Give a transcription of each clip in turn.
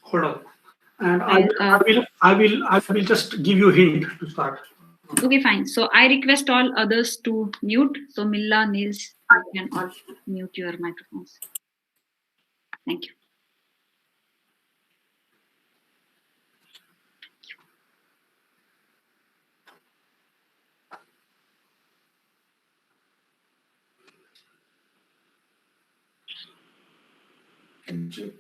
Hold on. And I will just give you a hint to start. Okay, fine. So I request all others to mute. So Milla, Nils, you can all mute your microphones. Thank you. Can check,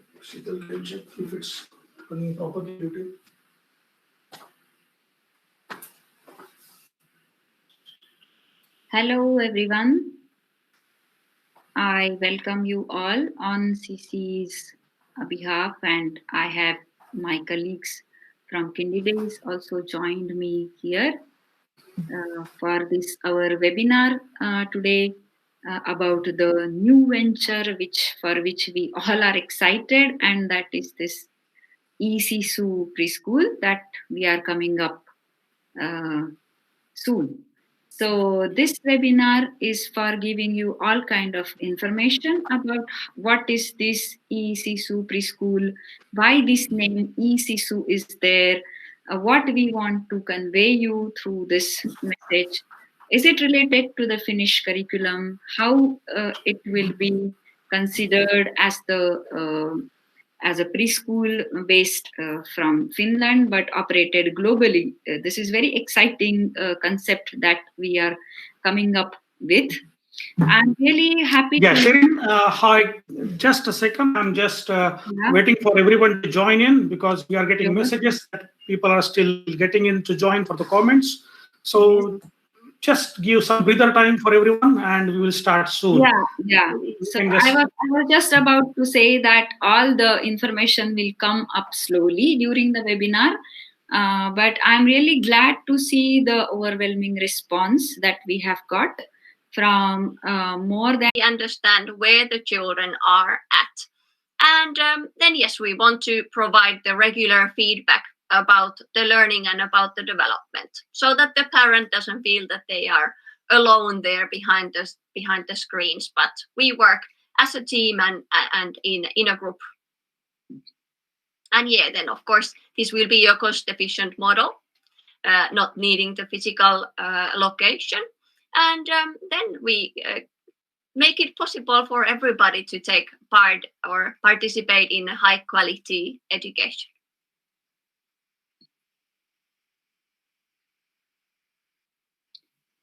can check if it's running properly. Hello, everyone. I welcome you all on CC's behalf, and I have my colleagues from Kindy Days also joined me here for this our webinar today about the new venture for which we all are excited, and that is this eSISU preschool that we are coming up soon. So this webinar is for giving you all kind of information about what is this eSISU preschool, why this name eSISU is there, what we want to convey you through this message. Is it related to the Finnish curriculum? How it will be considered as a preschool based from Finland but operated globally. This is very exciting concept that we are coming up with. I'm really happy. Yeah, Shirin, hi. Just a second. I'm just waiting for everyone to join in because we are getting messages that people are still getting in to join for the comments. So just give some breather time for everyone and we will start soon. Yeah. So I was just about to say that all the information will come up slowly during the webinar. But I'm really glad to see the overwhelming response that we have got from more than we understand where the children are at. And then, yes, we want to provide the regular feedback about the learning and about the development so that the parent doesn't feel that they are alone there behind the screens, but we work as a team and in a group. And yeah, then of course this will be a cost efficient model, not needing the physical location, and then we make it possible for everybody to take part or participate in high quality education.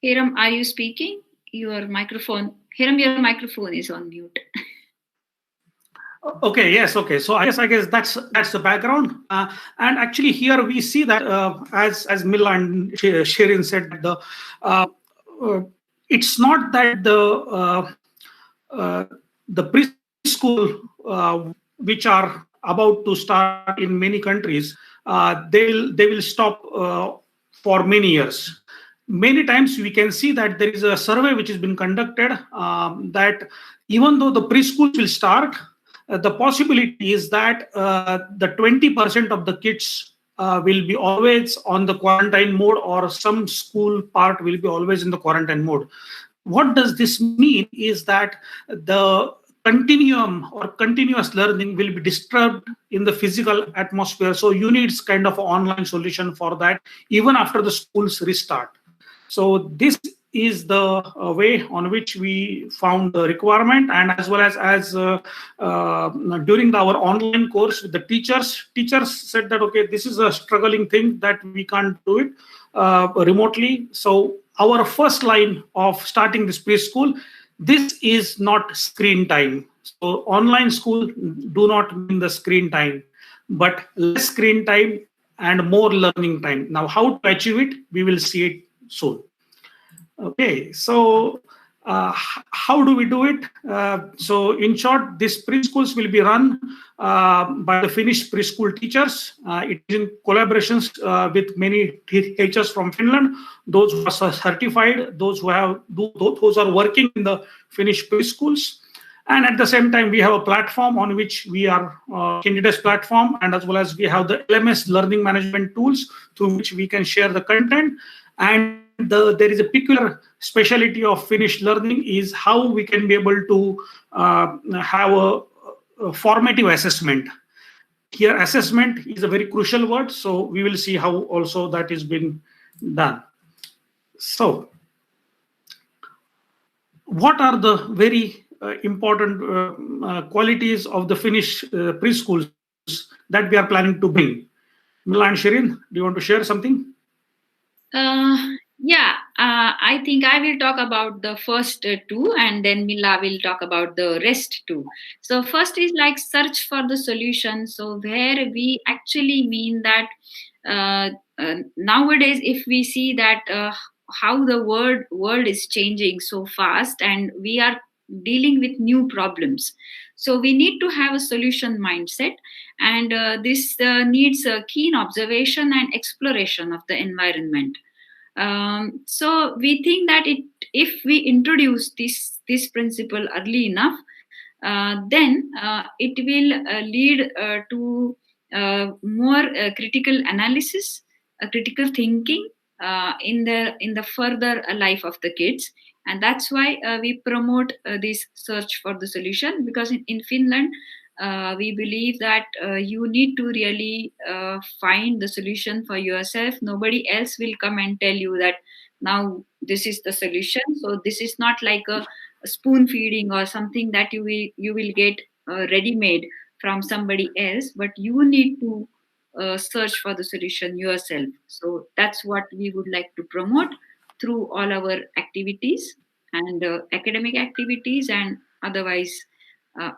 Hiram, are you speaking? Your microphone, Hiram, your microphone is on mute. Okay. Yes. Okay. So I guess that's the background. And actually, here we see that as Milla and Shirin said, it's not that the preschool which are about to start in many countries, they will stop for many years. Many times we can see that there is a survey which has been conducted that even though the preschools will start, the possibility is that the 20% of the kids will be always on the quarantine mode, or some school part will be always in the quarantine mode. What does this mean is that the continuum or continuous learning will be disturbed in the physical atmosphere. So you need kind of an online solution for that, even after the schools restart. So this is the way on which we found the requirement, and as well as during our online course with the teachers said that, okay, this is a struggling thing that we can't do it remotely. So our first line of starting this preschool, this is not screen time. So online school do not mean the screen time, but less screen time and more learning time. Now, how to achieve it, we will see it soon. Okay, so how do we do it? So in short, these preschools will be run by the Finnish preschool teachers. It is in collaborations with many teachers from Finland, those who are certified, those who are working in the Finnish preschools. And at the same time, we have a platform on which we are Candidates platform, and as well as we have the LMS learning management tools through which we can share the content. And there is a peculiar specialty of Finnish learning is how we can be able to have a formative assessment. Here, assessment is a very crucial word, so we will see how also that is being done. So, what are the very important qualities of the Finnish preschools that we are planning to bring? Mila and Shirin, do you want to share something? I think I will talk about the first two, and then Mila will talk about the rest two. So first is like search for the solution. So where we actually mean that nowadays, if we see that how the world is changing so fast, and we are dealing with new problems, so we need to have a solution mindset, and this needs a keen observation and exploration of the environment. So we think that if we introduce this principle early enough, then it will lead to more critical analysis, critical thinking in the further life of the kids. And that's why we promote this search for the solution, because in Finland we believe that you need to really find the solution for yourself. Nobody else will come and tell you that now this is the solution. So this is not like a spoon feeding or something that you will get ready made from somebody else, but you need to search for the solution yourself. So that's what we would like to promote through all our activities, and academic activities, and otherwise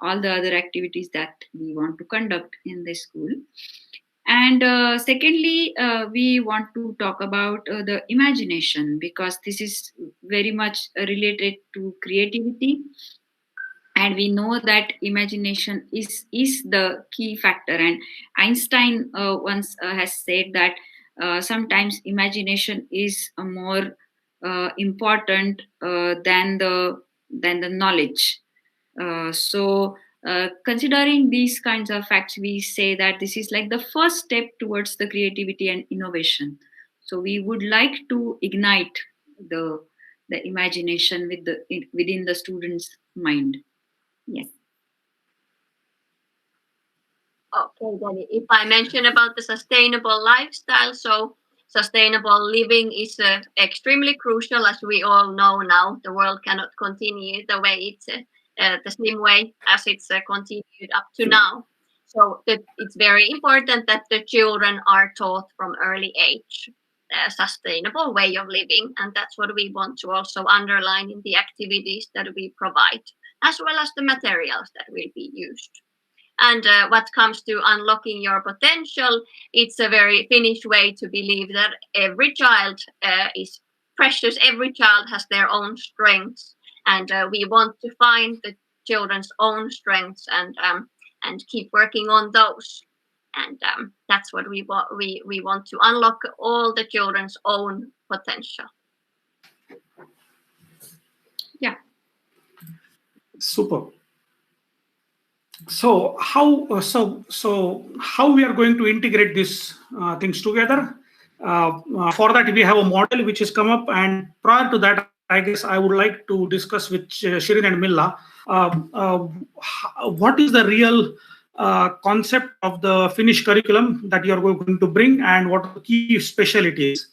all the other activities that we want to conduct in the school. And secondly, we want to talk about the imagination, because this is very much related to creativity, and we know that imagination is the key factor. And Einstein once has said that sometimes imagination is more important than the knowledge. Considering these kinds of facts, we say that this is like the first step towards the creativity and innovation. So we would like to ignite the imagination within the student's mind. Yes. Okay, then if I mention about the sustainable lifestyle, so sustainable living is extremely crucial, as we all know now. The world cannot continue the way it's the same way as it's continued up to now. So it's very important that the children are taught from early age a sustainable way of living, and that's what we want to also underline in the activities that we provide, as well as the materials that will be used. And what comes to unlocking your potential, it's a very Finnish way to believe that every child is precious. Every child has their own strengths, and we want to find the children's own strengths and keep working on those. And that's what we want to unlock all the children's own potential. Yeah. Super. So how we are going to integrate these things together? For that, we have a model which has come up, and prior to that, I guess I would like to discuss with Shirin and Milla what is the real concept of the Finnish curriculum that you are going to bring, and what are the key specialties?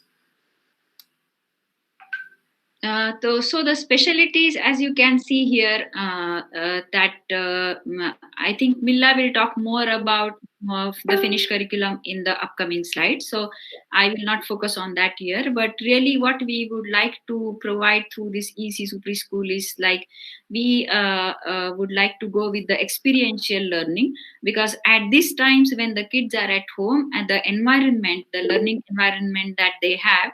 So the specialties, as you can see here, I think Milla will talk more about the Finnish curriculum in the upcoming slides. So I will not focus on that here. But really, what we would like to provide through this eSISU preschool is like we would like to go with the experiential learning, because at these times when the kids are at home, and the learning environment that they have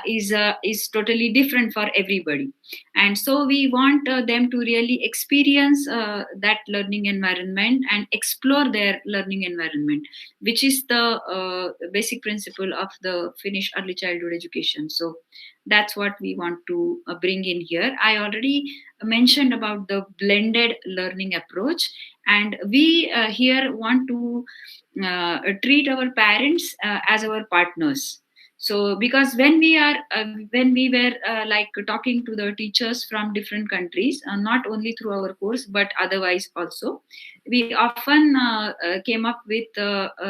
is totally different for everybody. And so we want them to really experience that learning environment and explore their learning environment, which is the basic principle of the Finnish early childhood education. So that's what we want to bring in here. I already mentioned about the blended learning approach, and we here want to treat our parents as our partners. So because when we were like talking to the teachers from different countries, not only through our course but otherwise also, we often came up with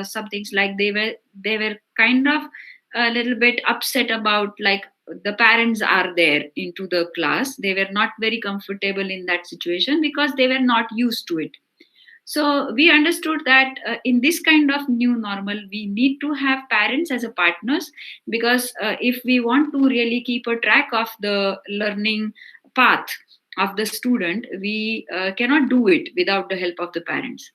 some things like they were kind of a little bit upset about, like, the parents are there into the class. They were not very comfortable in that situation because they were not used to it. So we understood that in this kind of new normal, we need to have parents as a partners, because if we want to really keep a track of the learning path of the student, we cannot do it without the help of the parents.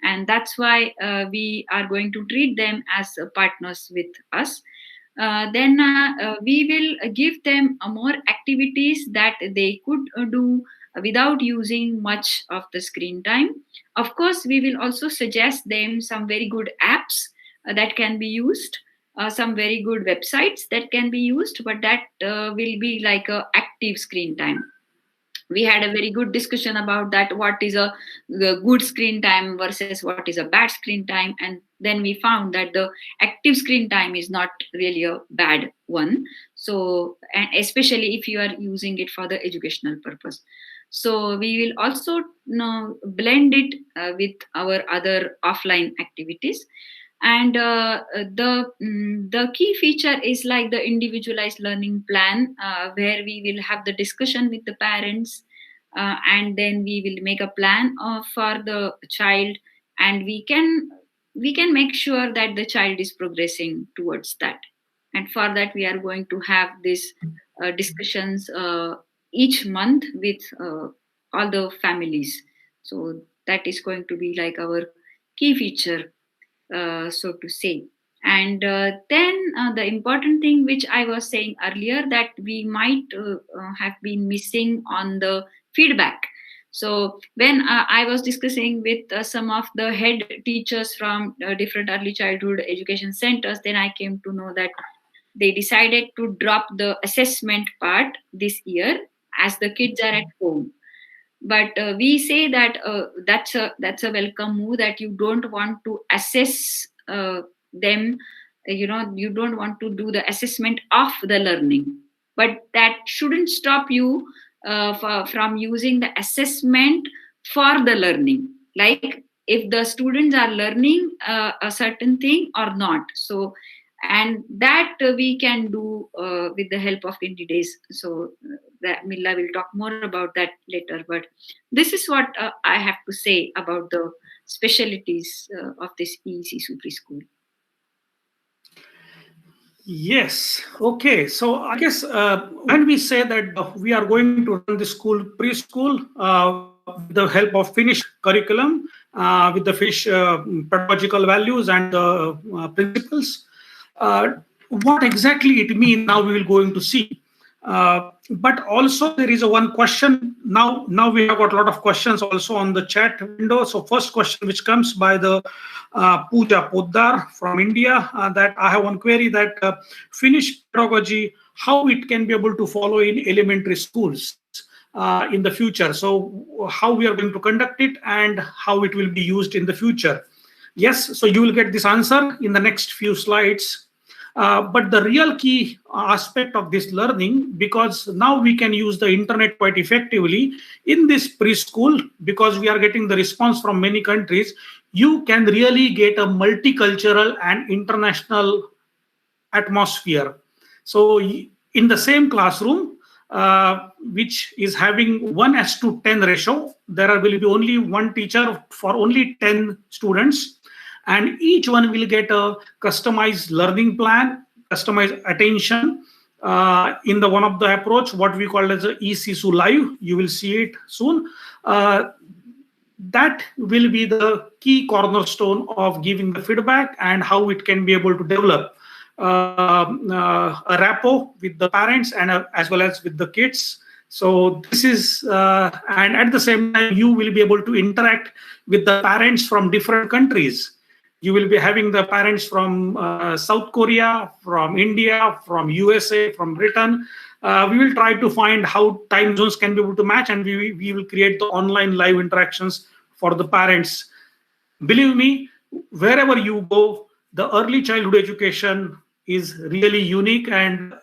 And that's why we are going to treat them as partners with us. Then we will give them more activities that they could do without using much of the screen time. Of course, we will also suggest them some very good apps that can be used, some very good websites that can be used, but that will be like a active screen time. We had a very good discussion about that, what is the good screen time versus what is a bad screen time. And then we found that the active screen time is not really a bad one, so, and especially if you are using it for the educational purpose. So we will also blend it with our other offline activities. And the key feature is like the individualized learning plan, where we will have the discussion with the parents, and then we will make a plan for the child, and we can make sure that the child is progressing towards that. And for that, we are going to have these discussions each month with all the families. So that is going to be like our key feature, so to say. And then the important thing which I was saying earlier, that we might have been missing on the feedback. So when I was discussing with some of the head teachers from different early childhood education centers, then I came to know that they decided to drop the assessment part this year as the kids are at home. But we say that that's a welcome move, that you don't want to assess them, you don't want to do the assessment of the learning, but that shouldn't stop you from using the assessment for the learning, like if the students are learning a certain thing or not. So, and that we can do with the help of Indie Days. So that Milla will talk more about that later. But this is what I have to say about the specialties of this eSISU preschool. Yes. Okay. So I guess when we say that we are going to run the school preschool with the help of Finnish curriculum, with the Finnish pedagogical values and the principles, what exactly it means now we will going to see. But also there is a one question now. Now we have got a lot of questions also on the chat window. So first question which comes by the Pooja Poddar from India, that I have one query, that Finnish pedagogy, how it can be able to follow in elementary schools in the future. So how we are going to conduct it and how it will be used in the future. Yes, so you will get this answer in the next few slides. But the real key aspect of this learning, because now we can use the internet quite effectively in this preschool, because we are getting the response from many countries, you can really get a multicultural and international atmosphere. So in the same classroom, which is having 1:10 ratio, there will be only one teacher for only 10 students, and each one will get a customized learning plan, customized attention in the one of the approach, what we call as a eSISU Live. You will see it soon. That will be the key cornerstone of giving the feedback and how it can be able to develop a rapport with the parents and as well as with the kids. So this is, and at the same time, you will be able to interact with the parents from different countries. You will be having the parents from South Korea, from India, from USA, from Britain. We will try to find how time zones can be able to match, and we will create the online live interactions for the parents. Believe me, wherever you go, the early childhood education is really unique, and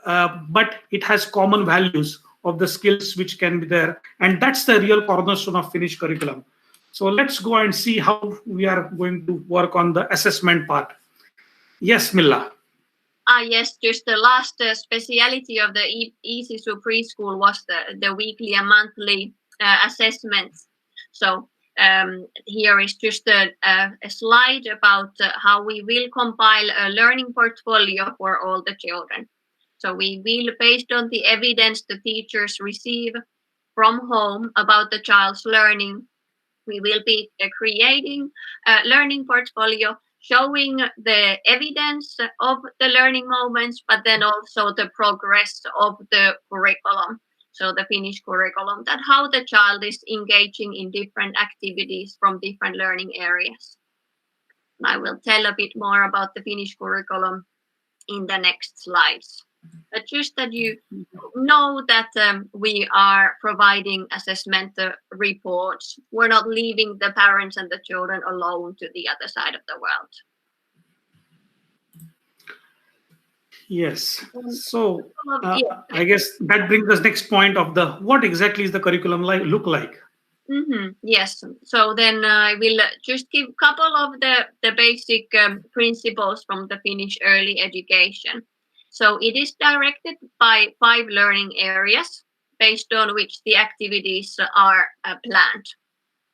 but it has common values of the skills which can be there, and that's the real cornerstone of Finnish curriculum. So let's go and see how we are going to work on the assessment part. Yes, Milla. Yes, just the last speciality of the eSISU preschool was the weekly and monthly assessments. So here is just a slide about how we will compile a learning portfolio for all the children. So we will, based on the evidence the teachers receive from home about the child's learning, we will be creating a learning portfolio showing the evidence of the learning moments, but then also the progress of the curriculum. So the Finnish curriculum, that how the child is engaging in different activities from different learning areas. I will tell a bit more about the Finnish curriculum in the next slides. But just that you know that we are providing assessment reports. We're not leaving the parents and the children alone to the other side of the world. Yes. So I guess that brings us next point of the what exactly is the curriculum look like? Yes. So then I will just give a couple of the basic principles from the Finnish early education. So it is directed by 5 learning areas based on which the activities are planned.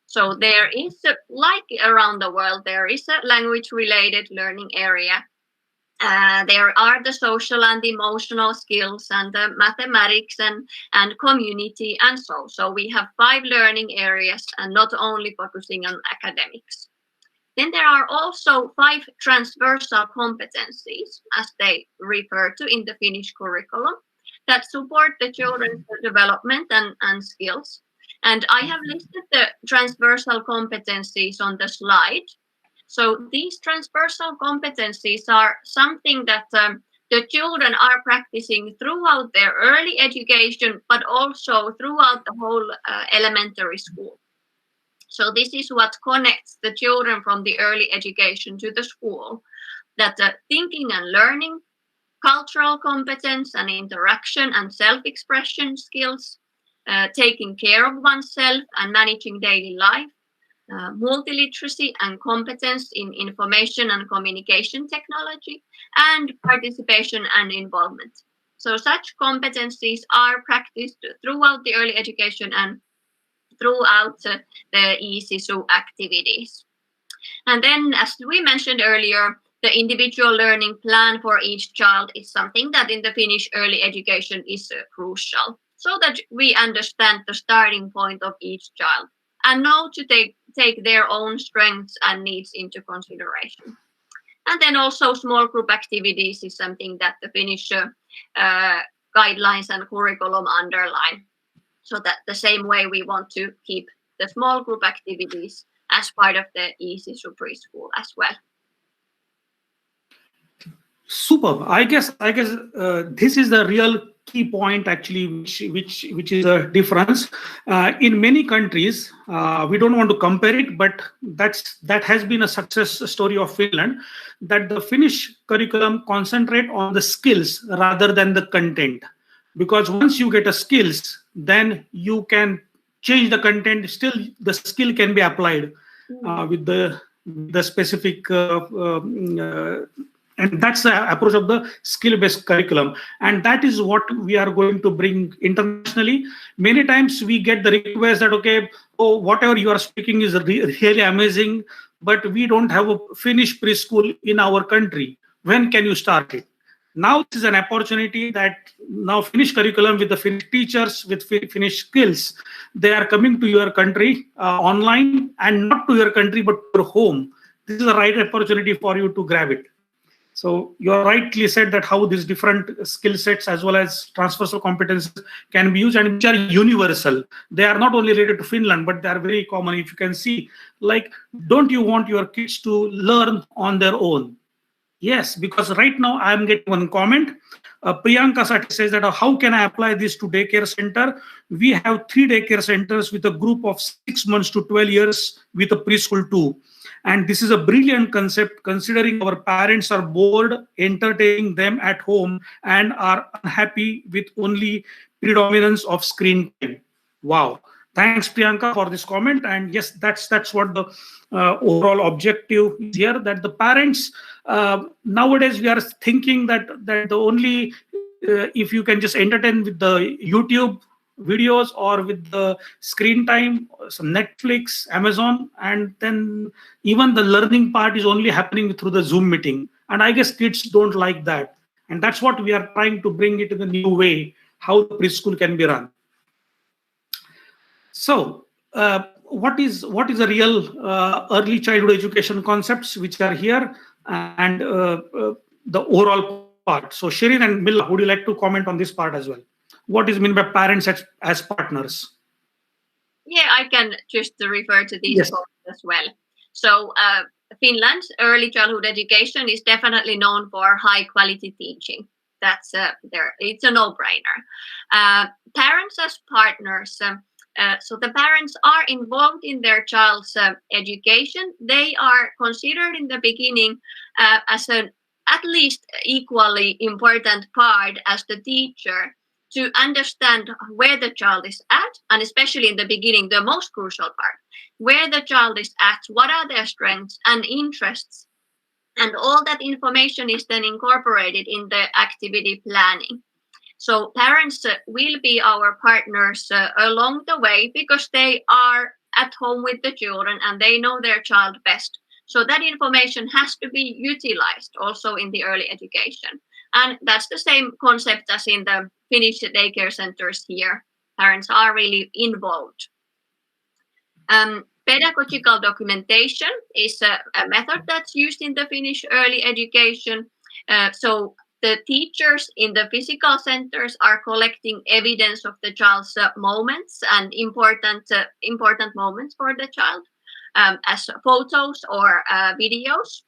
So there is, like around the world, there is a language-related learning area. There are the social and emotional skills and the mathematics and community and so. So we have 5 learning areas and not only focusing on academics. Then there are also 5 transversal competencies, as they refer to in the Finnish curriculum, that support the children's development and skills. And I have listed the transversal competencies on the slide. So these transversal competencies are something that the children are practicing throughout their early education, but also throughout the whole elementary school. So this is what connects the children from the early education to the school, that thinking and learning, cultural competence and interaction and self-expression skills, taking care of oneself and managing daily life, multiliteracy and competence in information and communication technology, and participation and involvement. So such competencies are practiced throughout the early education and throughout the eSISU activities. And then, as we mentioned earlier, the individual learning plan for each child is something that in the Finnish early education is crucial, so that we understand the starting point of each child and know to take their own strengths and needs into consideration. And then also small group activities is something that the Finnish guidelines and curriculum underline. So that the same way we want to keep the small group activities as part of the eSISU preschool as well. Superb. I guess this is the real key point actually, which is a difference. In many countries, we don't want to compare it, but that has been a success story of Finland, that the Finnish curriculum concentrate on the skills rather than the content. Because once you get a skills, then you can change the content. Still, the skill can be applied with the specific, and that's the approach of the skill-based curriculum. And that is what we are going to bring internationally. Many times we get the request that, okay, oh, whatever you are speaking is really amazing, but we don't have a Finnish preschool in our country. When can you start it? Now this is an opportunity that now Finnish curriculum with the Finnish teachers, with Finnish skills, they are coming to your country online, and not to your country, but to your home. This is the right opportunity for you to grab it. So you rightly said that how these different skill sets as well as transversal competences can be used, and which are universal. They are not only related to Finland, but they are very common. If you can see, like, don't you want your kids to learn on their own? Yes, because right now I am getting one comment. Priyanka Sati says that how can I apply this to daycare center? We have 3 daycare centers with a group of 6 months to 12 years with a preschool too. And this is a brilliant concept considering our parents are bored entertaining them at home and are unhappy with only predominance of screen time. Wow. Thanks, Priyanka, for this comment. And yes, that's what the overall objective is here. That the parents nowadays we are thinking that the only if you can just entertain with the YouTube videos or with the screen time, some Netflix, Amazon, and then even the learning part is only happening through the Zoom meeting. And I guess kids don't like that. And that's what we are trying to bring it in a new way, how the preschool can be run. So, what is the real early childhood education concepts which are here and the overall part? So, Shirin and Milla, would you like to comment on this part as well? What is meant by parents as partners? Yeah, I can just refer to these Yes. points as well. So, Finland's early childhood education is definitely known for high quality teaching. That's there. It's a no-brainer. Parents as partners. So the parents are involved in their child's education. They are considered in the beginning as an at least equally important part as the teacher to understand where the child is at, and especially in the beginning, the most crucial part, where the child is at, what are their strengths and interests, and all that information is then incorporated in the activity planning. So parents will be our partners along the way because they are at home with the children and they know their child best. So that information has to be utilized also in the early education. And that's the same concept as in the Finnish daycare centers here. Parents are really involved. Pedagogical documentation is a method that's used in the Finnish early education. So the teachers in the physical centers are collecting evidence of the child's moments and important moments for the child as photos or videos.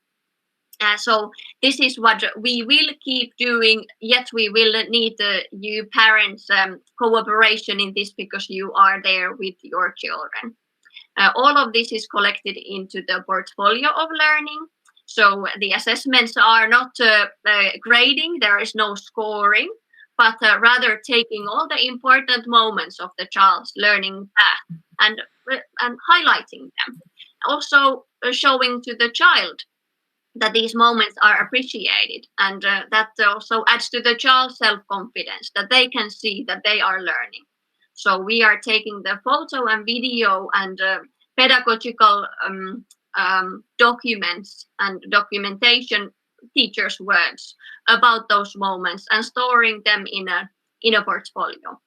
So this is what we will keep doing, yet we will need you parents' cooperation in this because you are there with your children. All of this is collected into the portfolio of learning. So the assessments are not grading, there is no scoring, but rather taking all the important moments of the child's learning path and highlighting them. Also showing to the child that these moments are appreciated, and that also adds to the child's self-confidence, that they can see that they are learning. So we are taking the photo and video and pedagogical documents and documentation, teachers' words about those moments and storing them in a portfolio.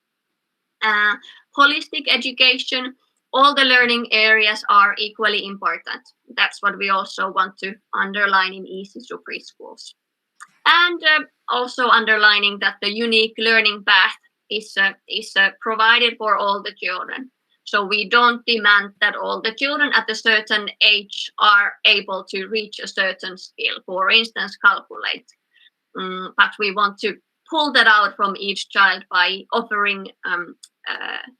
Holistic education, all the learning areas are equally important. That's what we also want to underline in eSISU preschools. And also underlining that the unique learning path is provided for all the children. So we don't demand that all the children at a certain age are able to reach a certain skill, for instance, calculate. But we want to pull that out from each child by offering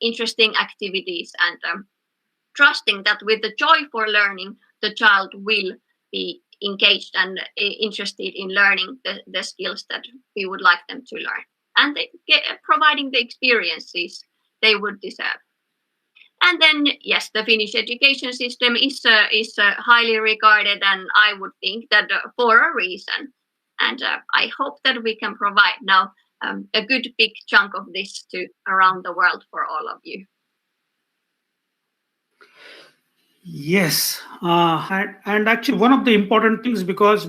interesting activities and trusting that with the joy for learning, the child will be engaged and interested in learning the skills that we would like them to learn, and providing the experiences they would deserve. And then, yes, the Finnish education system is highly regarded, and I would think that for a reason. And I hope that we can provide now a good big chunk of this to around the world for all of you. Yes, and actually one of the important things because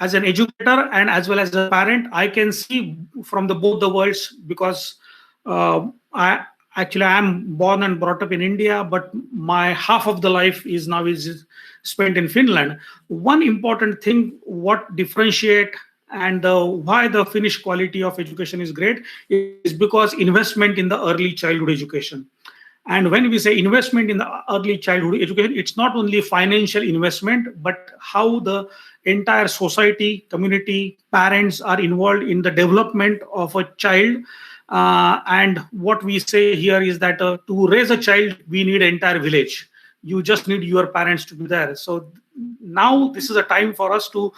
as an educator and as well as a parent, I can see from the both the worlds because I am born and brought up in India, but my half of the life is spent in Finland. One important thing, what differentiate and why the Finnish quality of education is great is because investment in the early childhood education. And when we say investment in the early childhood education, it's not only financial investment, but how the entire society, community, parents are involved in the development of a child. And what we say here is that to raise a child, we need an entire village. You just need your parents to be there. So now this is a time for us to,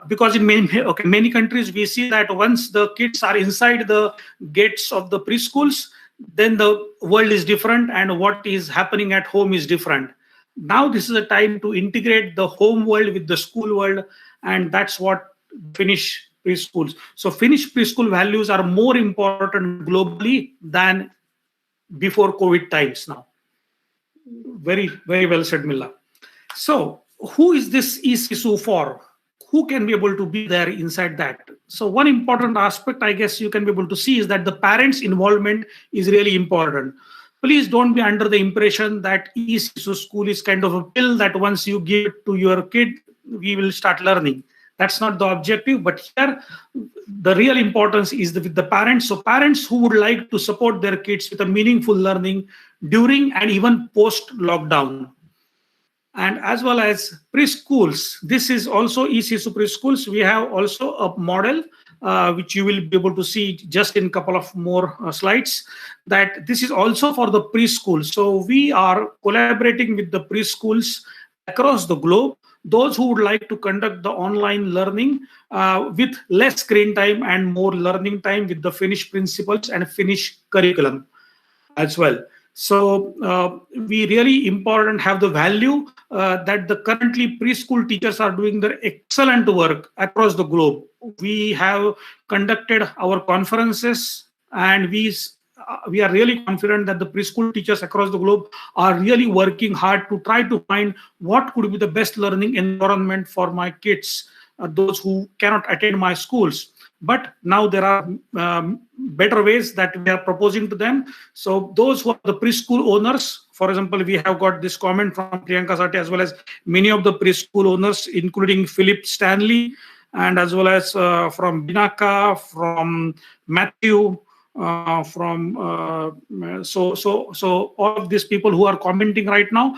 because in many countries we see that once the kids are inside the gates of the preschools, then the world is different and what is happening at home is different. Now this is a time to integrate the home world with the school world, and that's what Finnish preschools. So Finnish preschool values are more important globally than before COVID times now. Very, very well said, Milla. So who is this eSISU for? Who can be able to be there inside that? So one important aspect, I guess, you can be able to see is that the parents' involvement is really important. Please don't be under the impression that eSISU school is kind of a pill that once you give it to your kid, we will start learning. That's not the objective, but here the real importance is with the parents. So parents who would like to support their kids with a meaningful learning during and even post-lockdown. And as well as preschools, this is also eSISU preschools. We have also a model which you will be able to see just in a couple of more slides, that this is also for the preschool. So we are collaborating with the preschools across the globe, those who would like to conduct the online learning with less screen time and more learning time with the Finnish principles and Finnish curriculum as well. So we really important have the value that the currently preschool teachers are doing their excellent work across the globe. We have conducted our conferences, and we are really confident that the preschool teachers across the globe are really working hard to try to find what could be the best learning environment for my kids, those who cannot attend my schools. But now there are better ways that we are proposing to them. So those who are the preschool owners, for example, we have got this comment from Priyanka Sati as well as many of the preschool owners, including Philip Stanley, and as well as from Binaka, from Matthew, so all of these people who are commenting right now,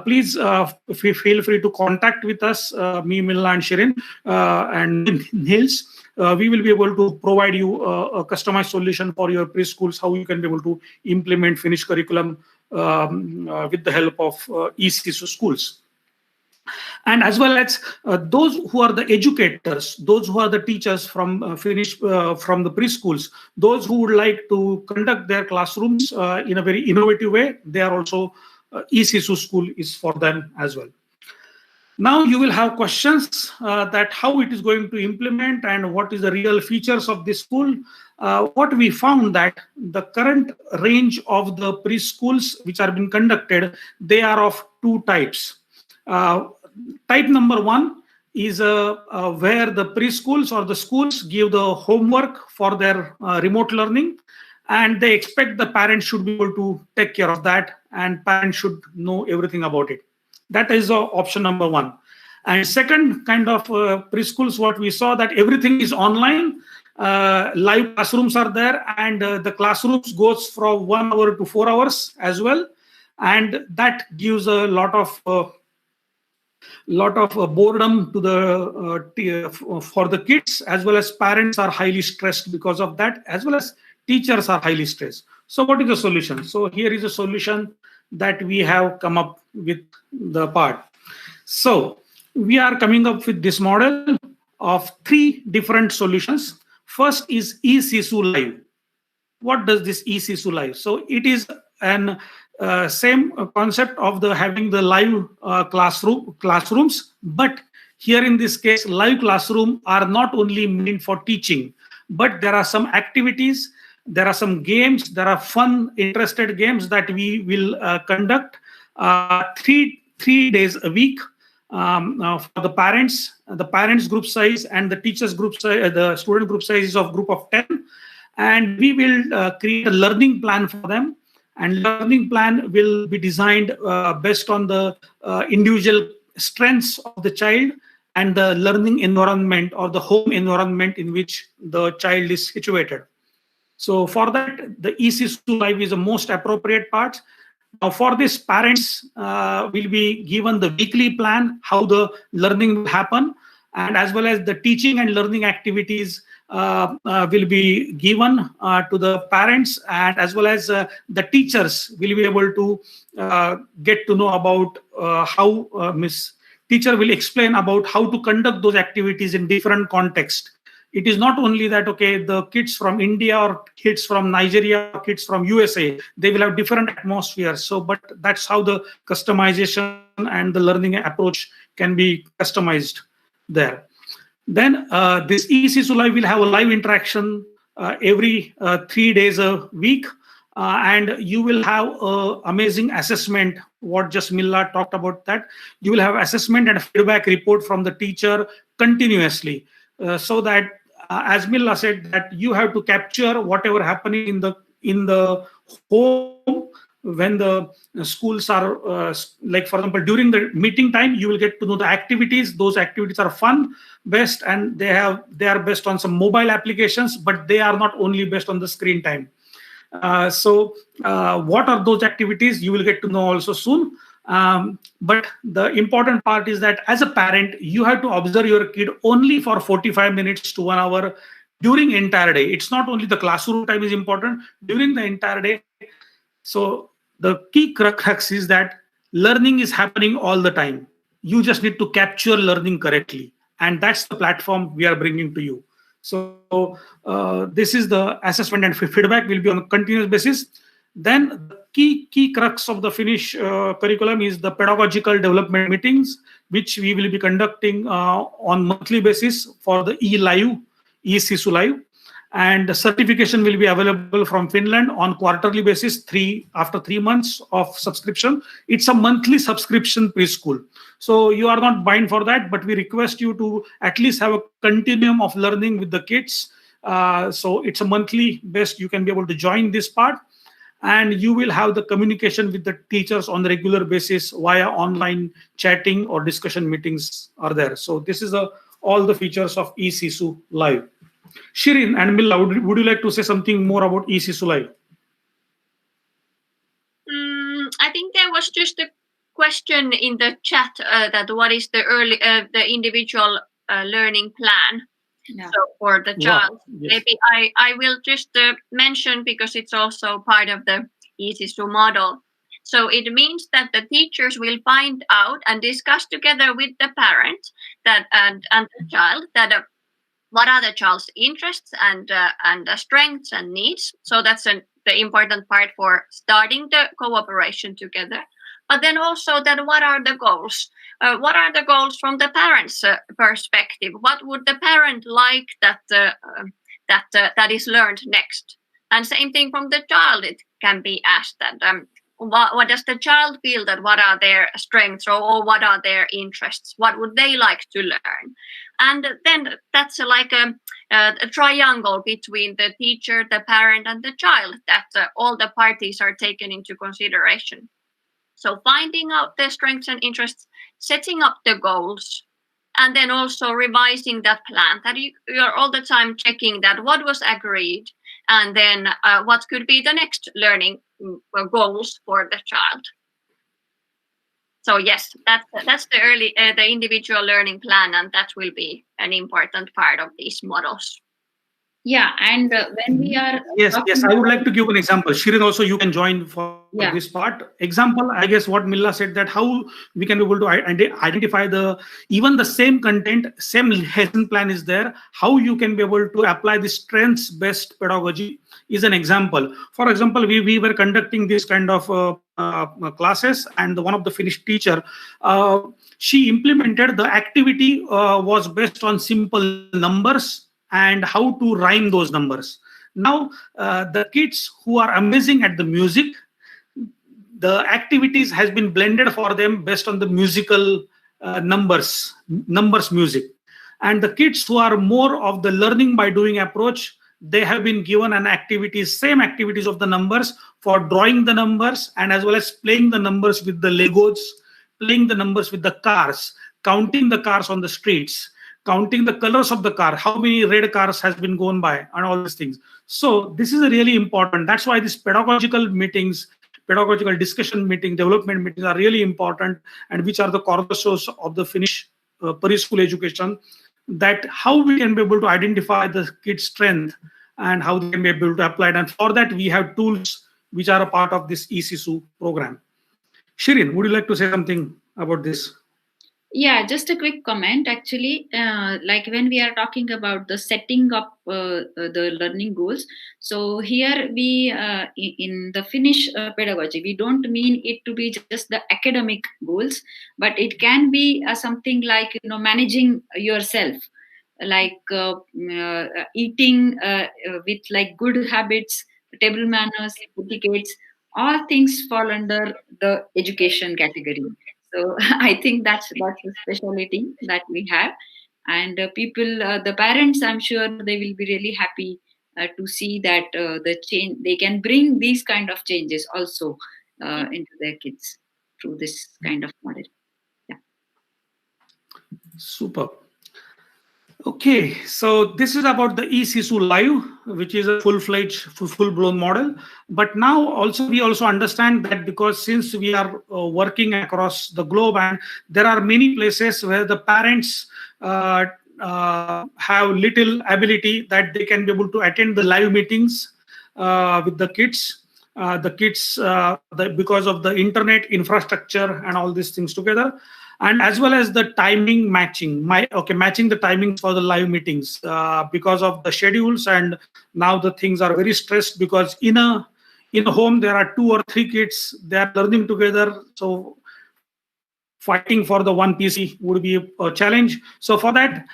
please feel free to contact with us, me, Milla, and Shirin, and Nils. We will be able to provide you a customized solution for your preschools, how you can be able to implement Finnish curriculum with the help of eSISU schools. And as well as those who are the educators, those who are the teachers from Finnish, from the preschools, those who would like to conduct their classrooms in a very innovative way, they are also eSISU school is for them as well. Now you will have questions that how it is going to implement and what is the real features of this school. What we found that the current range of the preschools which are being conducted, they are of two types. Type number one is where the preschools or the schools give the homework for their remote learning, and they expect the parents should be able to take care of that, and parents should know everything about it. That is option number one. And second kind of preschools, what we saw that everything is online, live classrooms are there, and the classrooms goes from 1 hour to 4 hours as well, and that gives a lot of boredom to the for the kids, as well as parents are highly stressed because of that, as well as teachers are highly stressed. So what is the solution? So here is a solution that we have come up with the part. So we are coming up with this model of 3 different solutions. First is eSISU Live. What does this eSISU Live? So it is an same concept of the having the live classrooms, but here in this case, live classroom are not only meant for teaching, but there are some activities, there are some games, there are fun, interested games that we will conduct 3 days a week for the parents group size and the teachers group size, the student group size is of group of 10, and we will create a learning plan for them. And learning plan will be designed based on the individual strengths of the child and the learning environment or the home environment in which the child is situated. So for that, the eSISU Live is the most appropriate part. Now for this, parents will be given the weekly plan, how the learning will happen, and as well as the teaching and learning activities will be given to the parents, and as well as the teachers will be able to get to know about how Miss teacher will explain about how to conduct those activities in different contexts. It is not only that, okay, the kids from India or kids from Nigeria or kids from USA, they will have different atmospheres. So, but that's how the customization and the learning approach can be customized there. Then this eSISU Live will have a live interaction every 3 days a week. And you will have amazing assessment, what just Milla talked about that. You will have assessment and feedback report from the teacher continuously. So that, as Milla said, that you have to capture whatever happening in the home when the schools are, like for example, during the meeting time, you will get to know the activities. Those activities are fun based, and they are based on some mobile applications, but they are not only based on the screen time. What are those activities? You will get to know also soon. But the important part is that as a parent, you have to observe your kid only for 45 minutes to 1 hour during entire day. It's not only the classroom time is important, during the entire day. So the key crux is that learning is happening all the time. You just need to capture learning correctly. And that's the platform we are bringing to you. So this is the assessment and feedback will be on a continuous basis. Then the key crux of the Finnish curriculum is the pedagogical development meetings, which we will be conducting on monthly basis for the eSISU Live. And the certification will be available from Finland on quarterly basis, after 3 months of subscription. It's a monthly subscription preschool. So you are not bound for that, but we request you to at least have a continuum of learning with the kids. So it's a monthly based, you can be able to join this part. And you will have the communication with the teachers on a regular basis via online chatting or discussion meetings are there. So this is all the features of eSISU Live. Shirin and Milla, would you like to say something more about eSISU Live? I think there was just a question in the chat that what is the individual learning plan for the child. Wow. Yes. Maybe I will just mention, because it's also part of the eSISU model. So it means that the teachers will find out and discuss together with the parent and the child that what are the child's interests and strengths and needs. So that's the important part for starting the cooperation together. But then also that what are the goals? What are the goals from the parent's perspective? What would the parent like that is learned next? And same thing from the child, it can be asked that what does the child feel, that what are their strengths or what are their interests? What would they like to learn? And then that's like a triangle between the teacher, the parent, and the child, that all the parties are taken into consideration. So finding out their strengths and interests, setting up the goals, and then also revising that plan, that you're all the time checking that what was agreed, and then what could be the next learning goals for the child. So yes, that's the individual learning plan, and that will be an important part of these models. Yeah, and when we are yes, I would like to give an example. Shirin, also you can join for this part. Example, I guess what Milla said, that how we can be able to identify even the same content, same lesson plan is there. How you can be able to apply the strengths-based pedagogy is an example. For example, we were conducting this kind of classes, and one of the Finnish teacher, she implemented the activity was based on simple numbers and how to rhyme those numbers. Now, the kids who are amazing at the music, the activities has been blended for them based on the musical numbers music. And the kids who are more of the learning by doing approach, they have been given same activities of the numbers for drawing the numbers, and as well as playing the numbers with the Legos, playing the numbers with the cars, counting the cars on the streets, counting the colors of the car, how many red cars has been gone by, and all these things. So this is really important. That's why these pedagogical meetings, pedagogical discussion meetings, development meetings are really important, and which are the cornerstones of the Finnish preschool education, that how we can be able to identify the kids' strength and how they can be able to apply it. And for that, we have tools which are a part of this eSISU program. Shirin, would you like to say something about this? Yeah, just a quick comment. Actually, like when we are talking about the setting up the learning goals, so here we in the Finnish pedagogy, we don't mean it to be just the academic goals, but it can be something like managing yourself, like eating with like good habits, table manners, etiquettes. All things fall under the education category. So I think that's the specialty that we have, and people, the parents, I'm sure they will be really happy to see that the change they can bring these kind of changes also into their kids through this kind of model. Yeah. Super. Okay, so this is about the eSISU Live, which is a full-fledged, full-blown model. But now also we also understand that because since we are working across the globe and there are many places where the parents have little ability that they can be able to attend the live meetings with the kids. Because of the internet infrastructure and all these things together, and as well as the timing matching matching the timings for the live meetings because of the schedules. And now the things are very stressed because in a home there are 2 or 3 kids, they are learning together, so fighting for the one PC would be a challenge. So for that,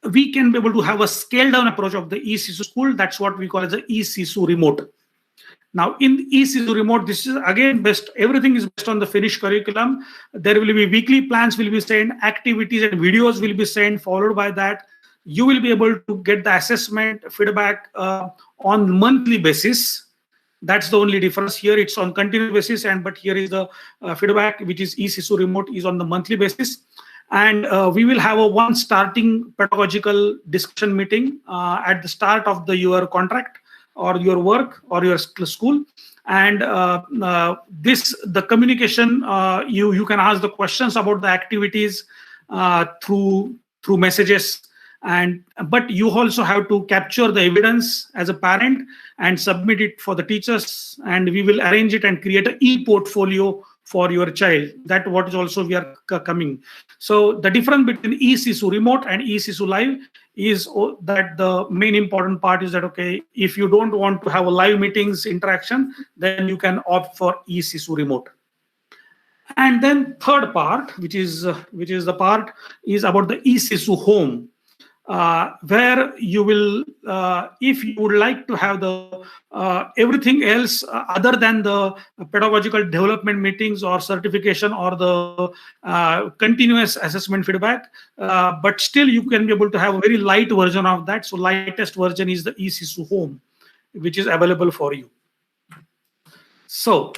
we can be able to have a scale down approach of the eSISU school. That's what we call as the eSISU remote. Now, in eSISU remote, this is again everything is based on the Finnish curriculum. There will be weekly plans will be sent, activities and videos will be sent. Followed by that, you will be able to get the assessment feedback on monthly basis. That's the only difference. Here it's on continuous basis, but here is the feedback, which is eSISU remote, is on the monthly basis. And we will have a one starting pedagogical discussion meeting at the start of your contract or your work or your school. And the communication, you can ask the questions about the activities through messages, but you also have to capture the evidence as a parent and submit it for the teachers, and we will arrange it and create an e-portfolio for your child. That what is also we are coming. So the difference between eSISU remote and eSISU live is that the main important part is that, okay, if you don't want to have a live meetings interaction, then you can opt for eSISU remote. And then third part, which is the part is about the eSISU home, where you will, if you would like to have the everything else other than the pedagogical development meetings or certification or the continuous assessment feedback, but still you can be able to have a very light version of that. So lightest version is the eSISU home, which is available for you. So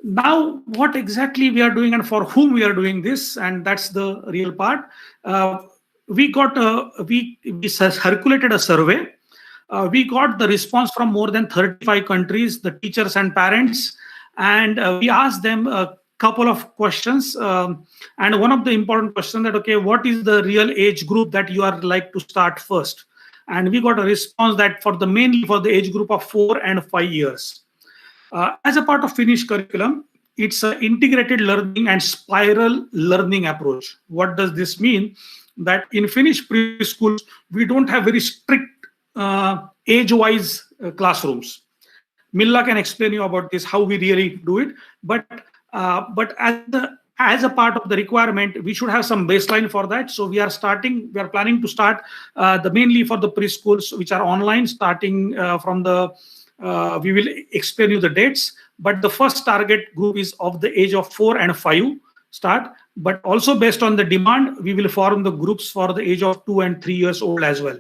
now what exactly we are doing and for whom we are doing this, and that's the real part. We circulated a survey. We got the response from more than 35 countries, the teachers and parents, and we asked them a couple of questions. And one of the important questions that, okay, what is the real age group that you are like to start first? And we got a response that mainly for the age group of 4 and 5 years. As a part of Finnish curriculum, it's an integrated learning and spiral learning approach. What does this mean? That in Finnish preschools, we don't have very strict age-wise classrooms. Milla can explain you about this, how we really do it. But as a part of the requirement, we should have some baseline for that. So we are planning to start mainly for the preschools, which are online, starting from the, we will explain you the dates. But the first target group is of the age of 4 and 5 start. But also based on the demand, we will form the groups for the age of 2 and 3 years old as well.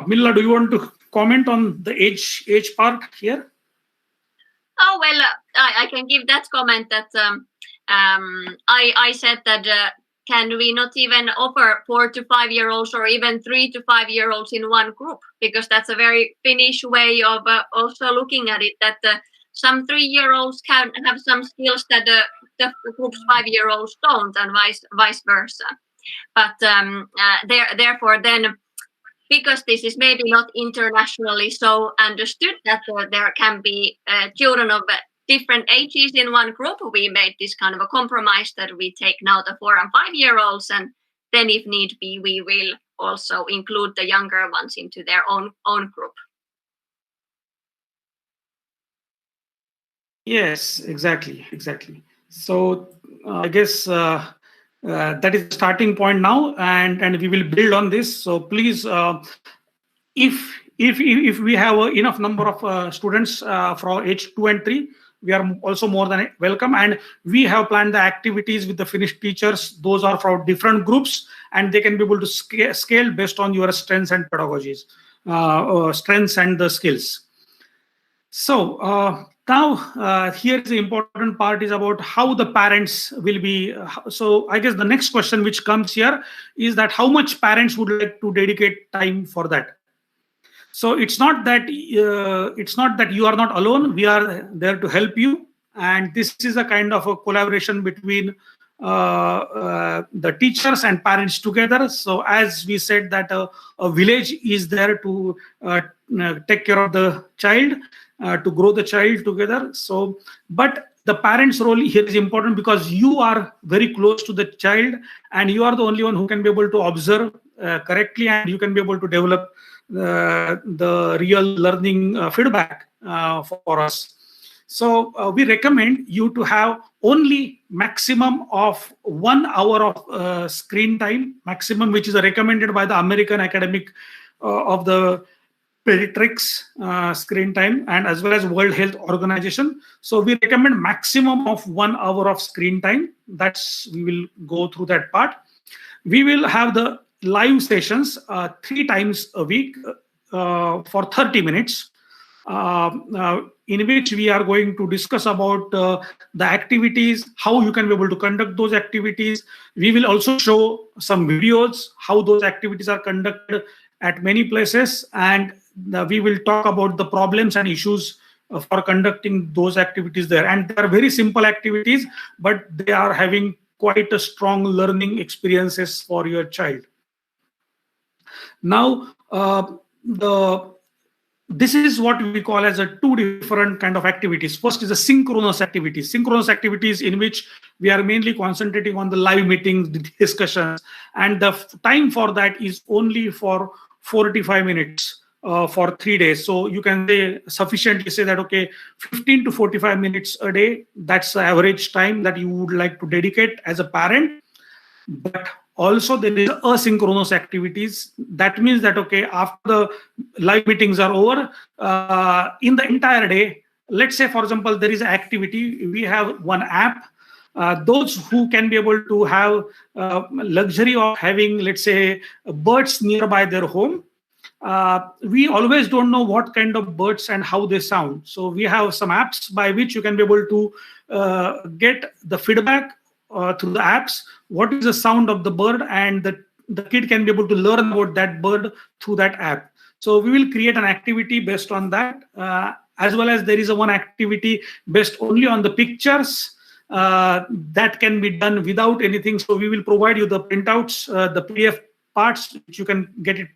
Milla, do you want to comment on the age part here? Oh, well, I can give that comment that I said that can we not even offer 4 to 5 year olds or even 3 to 5 year olds in one group? Because that's a very Finnish way of also looking at it, that some 3 year olds can have some skills that the group's 5 year olds don't, and vice versa. But therefore then, because this is maybe not internationally so understood, that there can be children of different ages in one group, we made this kind of a compromise that we take now the 4 and 5-year-olds, and then if need be, we will also include the younger ones into their own group. Yes, exactly. So I guess that is the starting point now, and we will build on this. So please, if we have enough number of students for age 2 and 3, we are also more than welcome. And we have planned the activities with the Finnish teachers. Those are for different groups, and they can be able to scale based on your strengths and pedagogies, strengths and the skills. So now here is the important part is about how the parents will be. So I guess the next question which comes here is that how much parents would like to dedicate time for that. So it's not that you are not alone. We are there to help you, and this is a kind of a collaboration between the teachers and parents together. So as we said that a village is there to take care of the child, to grow the child together. So, but the parents' role here is important because you are very close to the child, and you are the only one who can be able to observe correctly, and you can be able to develop the real learning feedback for us. So we recommend you to have only maximum of 1 hour of screen time, maximum, which is recommended by the American Academic of the Pediatrics screen time, and as well as World Health Organization. So we recommend maximum of 1 hour of screen time. We will go through that part. We will have the live sessions 3 times a week for 30 minutes, in which we are going to discuss about the activities, how you can be able to conduct those activities. We will also show some videos, how those activities are conducted at many places, and we will talk about the problems and issues for conducting those activities there. And they are very simple activities, but they are having quite a strong learning experiences for your child. Now, this is what we call as a 2 different kind of activities. First is a synchronous activities. Synchronous activities in which we are mainly concentrating on the live meetings, the discussions, and the time for that is only for 45 minutes for 3 days. So you can sufficiently say that, okay, 15 to 45 minutes a day, that's the average time that you would like to dedicate as a parent. But also there is asynchronous activities. That means that, okay, after the live meetings are over, in the entire day, let's say, for example, there is an activity, we have one app. Those who can be able to have luxury of having, let's say, birds nearby their home, we always don't know what kind of birds and how they sound. So we have some apps by which you can be able to get the feedback through the apps, what is the sound of the bird, and the kid can be able to learn about that bird through that app. So we will create an activity based on that, as well as there is one activity based only on the pictures that can be done without anything. So we will provide you the printouts, the PDF parts, which you can get it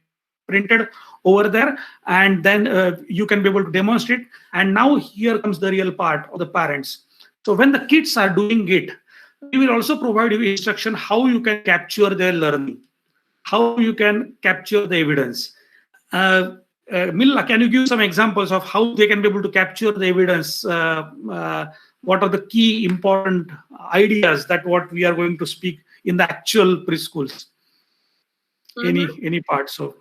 printed over there, and then you can be able to demonstrate. And now here comes the real part of the parents. So when the kids are doing it, we will also provide you instruction how you can capture their learning, how you can capture the evidence. Milla, can you give some examples of how they can be able to capture the evidence? What are the key important ideas that what we are going to speak in the actual preschools? Any parts of?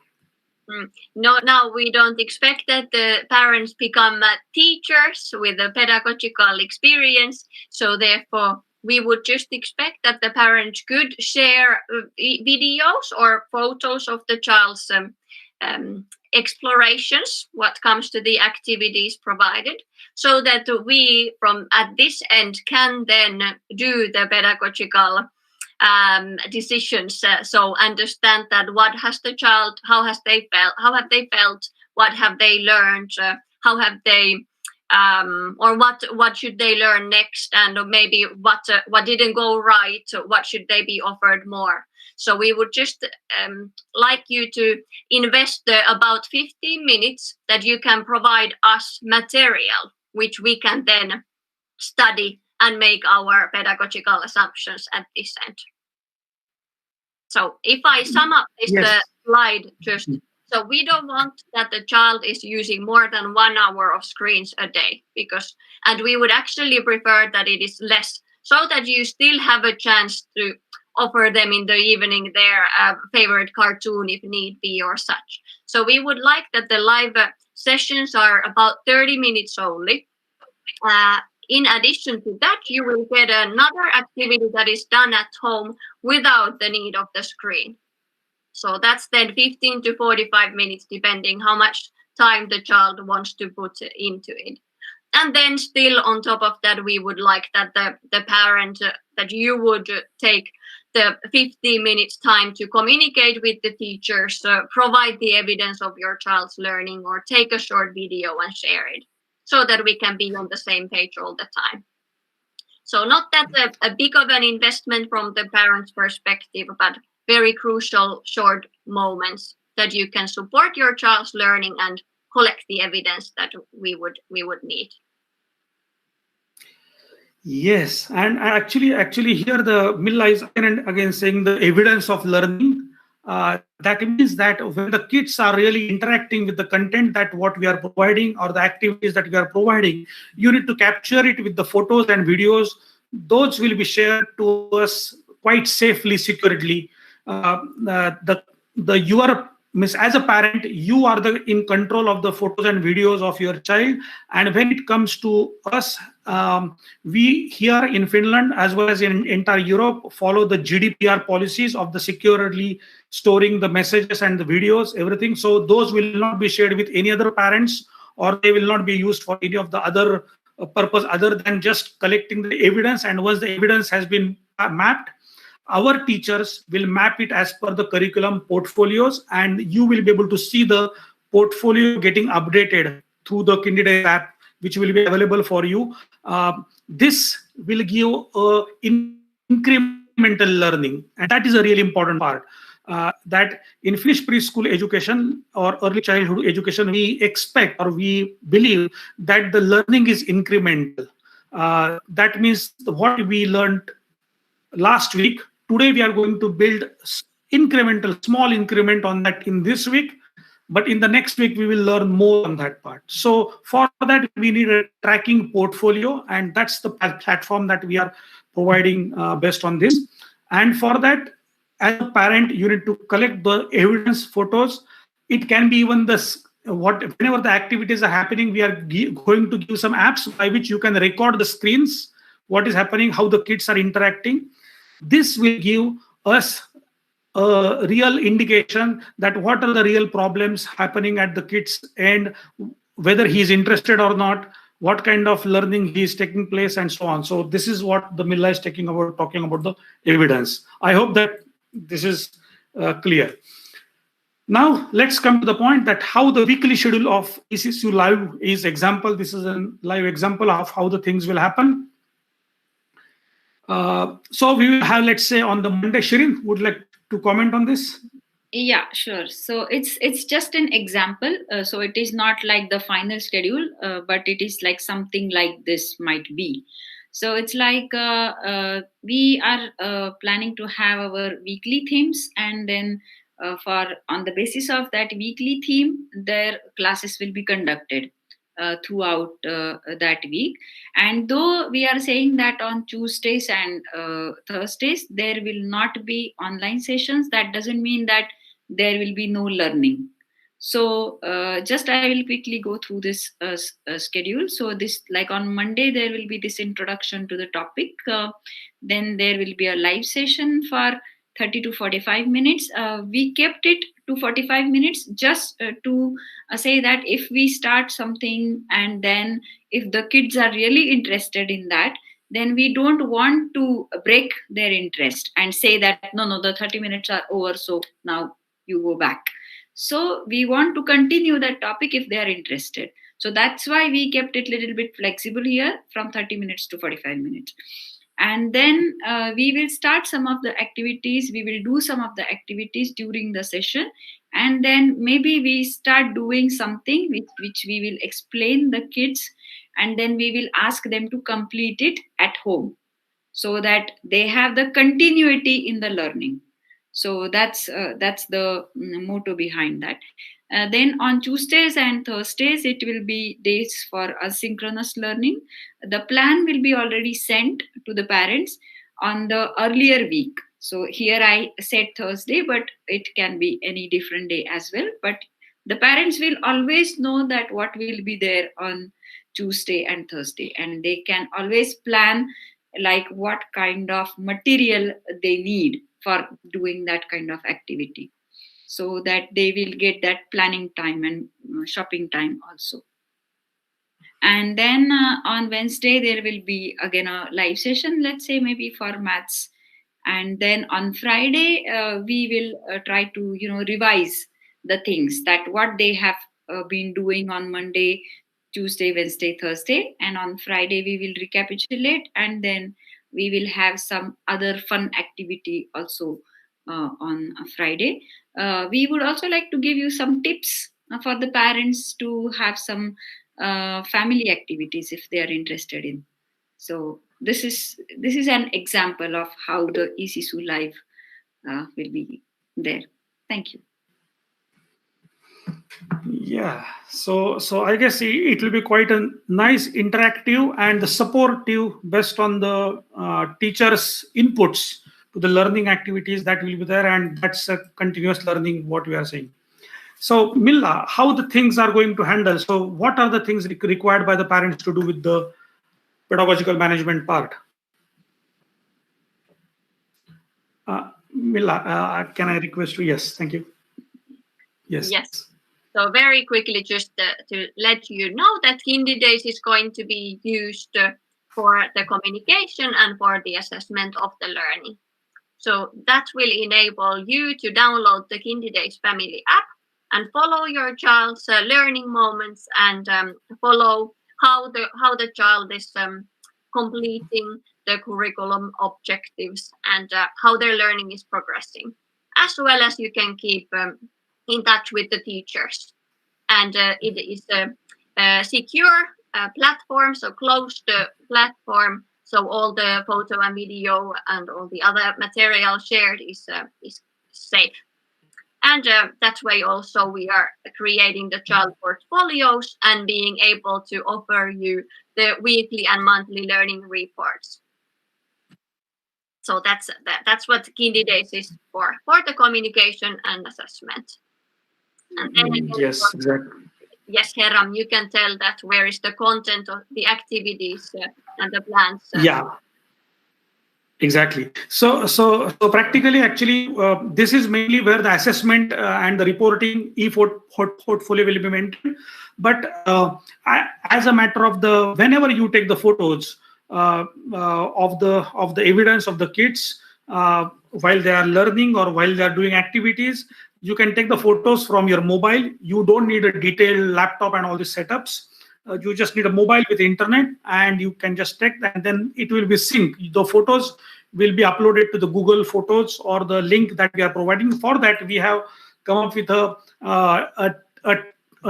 No, now we don't expect that the parents become teachers with a pedagogical experience. So therefore, we would just expect that the parents could share videos or photos of the child's explorations, what comes to the activities provided, so that we from at this end can then do the pedagogical decisions. So understand that what has the child, how have they felt, what have they learned, how have they or what should they learn next, and maybe what didn't go right, what should they be offered more. So we would just like you to invest about 15 minutes that you can provide us material, which we can then study and make our pedagogical assumptions at this end. So if I sum up this slide just, so we don't want that the child is using more than 1 hour of screens a day, and we would actually prefer that it is less, so that you still have a chance to offer them in the evening their favorite cartoon if need be or such. So we would like that the live sessions are about 30 minutes only. In addition to that, you will get another activity that is done at home without the need of the screen. So that's then 15 to 45 minutes, depending how much time the child wants to put into it. And then still on top of that, we would like that the parent, that you would take the 15 minutes time to communicate with the teachers, provide the evidence of your child's learning, or take a short video and share it, so that we can be on the same page all the time. So not that a big of an investment from the parent's perspective, but very crucial short moments that you can support your child's learning and collect the evidence that we would need. Yes, and actually here the Milla is again and again saying the evidence of learning. That means that when the kids are really interacting with the content that what we are providing or the activities that we are providing, you need to capture it with the photos and videos. Those will be shared to us quite safely, securely. As a parent, you are in control of the photos and videos of your child. And when it comes to us, we here in Finland, as well as in entire Europe, follow the GDPR policies of the securely storing the messages and the videos, everything. So those will not be shared with any other parents, or they will not be used for any of the other purpose other than just collecting the evidence. And once the evidence has been mapped, our teachers will map it as per the curriculum portfolios, and you will be able to see the portfolio getting updated through the Kindidays app, which will be available for you. This will give incremental learning, and that is a really important part. That in Finnish preschool education or early childhood education, we expect or we believe that the learning is incremental. That means what we learned last week, today we are going to build incremental, small increment on that in this week, but in the next week we will learn more on that part. So for that, we need a tracking portfolio, and that's the platform that we are providing based on this. And for that, as a parent, you need to collect the evidence photos. It can be even whenever the activities are happening, we are going to give some apps by which you can record the screens, what is happening, how the kids are interacting. This will give us a real indication that what are the real problems happening at the kids end, whether he is interested or not, what kind of learning he is taking place, and so on. So this is what the Milla is talking about the evidence. I hope that this is clear. Now let's come to the point that how the weekly schedule of eSISU live is example. This is a live example of how the things will happen. So we will have, let's say, on the Monday, Shirin would like to comment on this. Yeah, sure. So it's just an example. So it is not like the final schedule, but it is like something like this might be. So it's like we are planning to have our weekly themes, and then on the basis of that weekly theme, their classes will be conducted throughout that week. And though we are saying that on Tuesdays and Thursdays there will not be online sessions, that doesn't mean that there will be no learning. So just I will quickly go through this schedule. So this, like on Monday, there will be this introduction to the topic. Then there will be a live session for 30 to 45 minutes. We kept it to 45 minutes just to say that if we start something and then if the kids are really interested in that, then we don't want to break their interest and say that no, the 30 minutes are over, so now you go back. So we want to continue that topic if they are interested. So that's why we kept it a little bit flexible here from 30 minutes to 45 minutes. And then we will start some of the activities. We will do some of the activities during the session. And then maybe we start doing something which we will explain the kids and then we will ask them to complete it at home, so that they have the continuity in the learning. So that's the motto behind that. Then on Tuesdays and Thursdays it will be days for asynchronous learning. The plan will be already sent to the parents on the earlier week. So here I said Thursday, but it can be any different day as well. But the parents will always know that what will be there on Tuesday and Thursday, and they can always plan like what kind of material they need for doing that kind of activity, so that they will get that planning time and shopping time also. And then on Wednesday there will be again a live session, let's say maybe for maths. And then on Friday we will try to revise the things that what they have been doing on Monday, Tuesday, Wednesday, Thursday, and on Friday we will recapitulate, and then we will have some other fun activity also on a Friday. We would also like to give you some tips for the parents to have some family activities if they are interested in. So this is an example of how the eSISU live will be there. Thank you. Yeah, so I guess it will be quite a nice interactive and supportive based on the teachers' inputs to the learning activities that will be there, and that's a continuous learning what we are saying. So Milla, how the things are going to handle? So what are the things required by the parents to do with the pedagogical management part? Milla, can I request you? Yes, thank you. Yes. So very quickly, just to let you know that Kindy Days is going to be used for the communication and for the assessment of the learning. So that will enable you to download the Kindy Days family app and follow your child's learning moments, and follow how the child is completing the curriculum objectives, and how their learning is progressing. As well as you can keep in touch with the teachers. And it is a secure platform, so closed platform. So all the photo and video and all the other material shared is safe. And that way also we are creating the child portfolios and being able to offer you the weekly and monthly learning reports. So that's what Kindy Days is for the communication and assessment. And then again, yes, exactly. Yes, Heram, you can tell that where is the content of the activities and the plans. Yeah, exactly. So practically, actually, this is mainly where the assessment and the reporting portfolio will be maintained. But as a matter of whenever you take the photos of the evidence of the kids while they are learning or while they are doing activities, you can take the photos from your mobile. You don't need a detailed laptop and all these setups. You just need a mobile with internet, and you can just take that, and then it will be synced. The photos will be uploaded to the Google Photos or the link that we are providing. For that, we have come up with a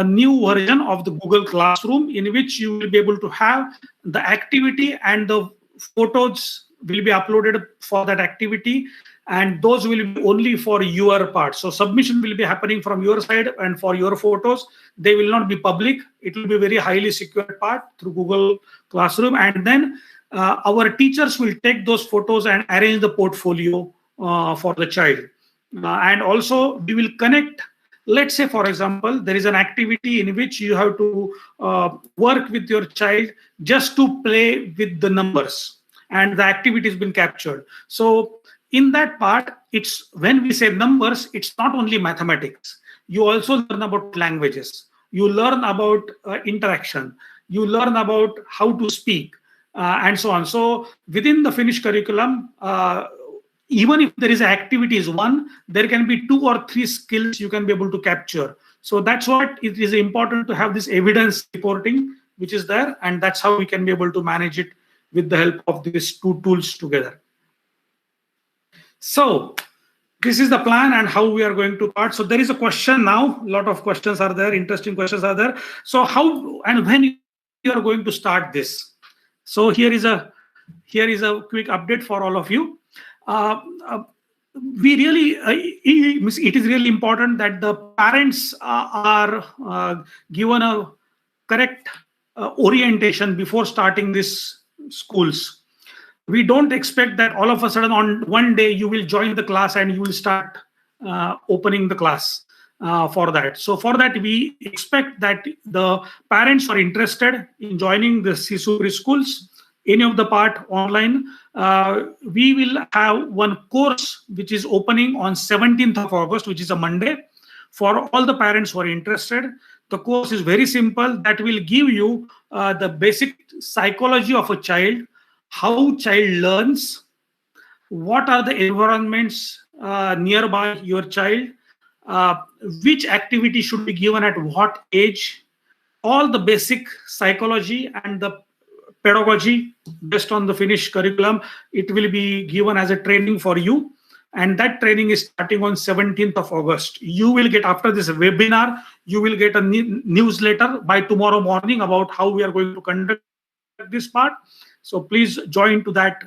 new version of the Google Classroom, in which you will be able to have the activity, and the photos will be uploaded for that activity, and those will be only for your part. So submission will be happening from your side, and for your photos, they will not be public. It will be very highly secured part through Google Classroom. And then our teachers will take those photos and arrange the portfolio for the child. And also we will connect. Let's say, for example, there is an activity in which you have to work with your child just to play with the numbers, and the activity has been captured. So in that part, it's when we say numbers, it's not only mathematics. You also learn about languages. You learn about interaction. You learn about how to speak, and so on. So within the Finnish curriculum, even if there is activities one, there can be 2 or 3 skills you can be able to capture. So that's what it is important to have this evidence reporting, which is there, and that's how we can be able to manage it with the help of these 2 tools together. So this is the plan and how we are going to start. So there is a question now. A lot of questions are there. Interesting questions are there. So how and when you are going to start this? So here is a quick update for all of you. Uh, uh, we really it is really important that the parents are given a correct orientation before starting these schools. We don't expect that all of a sudden on one day you will join the class and you will start opening the class for that. So for that, we expect that the parents are interested in joining the SISU preschools, any of the part online. We will have one course which is opening on 17th of August, which is a Monday, for all the parents who are interested. The course is very simple. That will give you the basic psychology of a child, how child learns, what are the environments nearby your child, uh, which activity should be given at what age, all the basic psychology and the pedagogy based on the Finnish curriculum. It will be given as a training for you, and that training is starting on 17th of August. You will get, after this webinar, you will get a newsletter by tomorrow morning about how we are going to conduct this part. So please join to that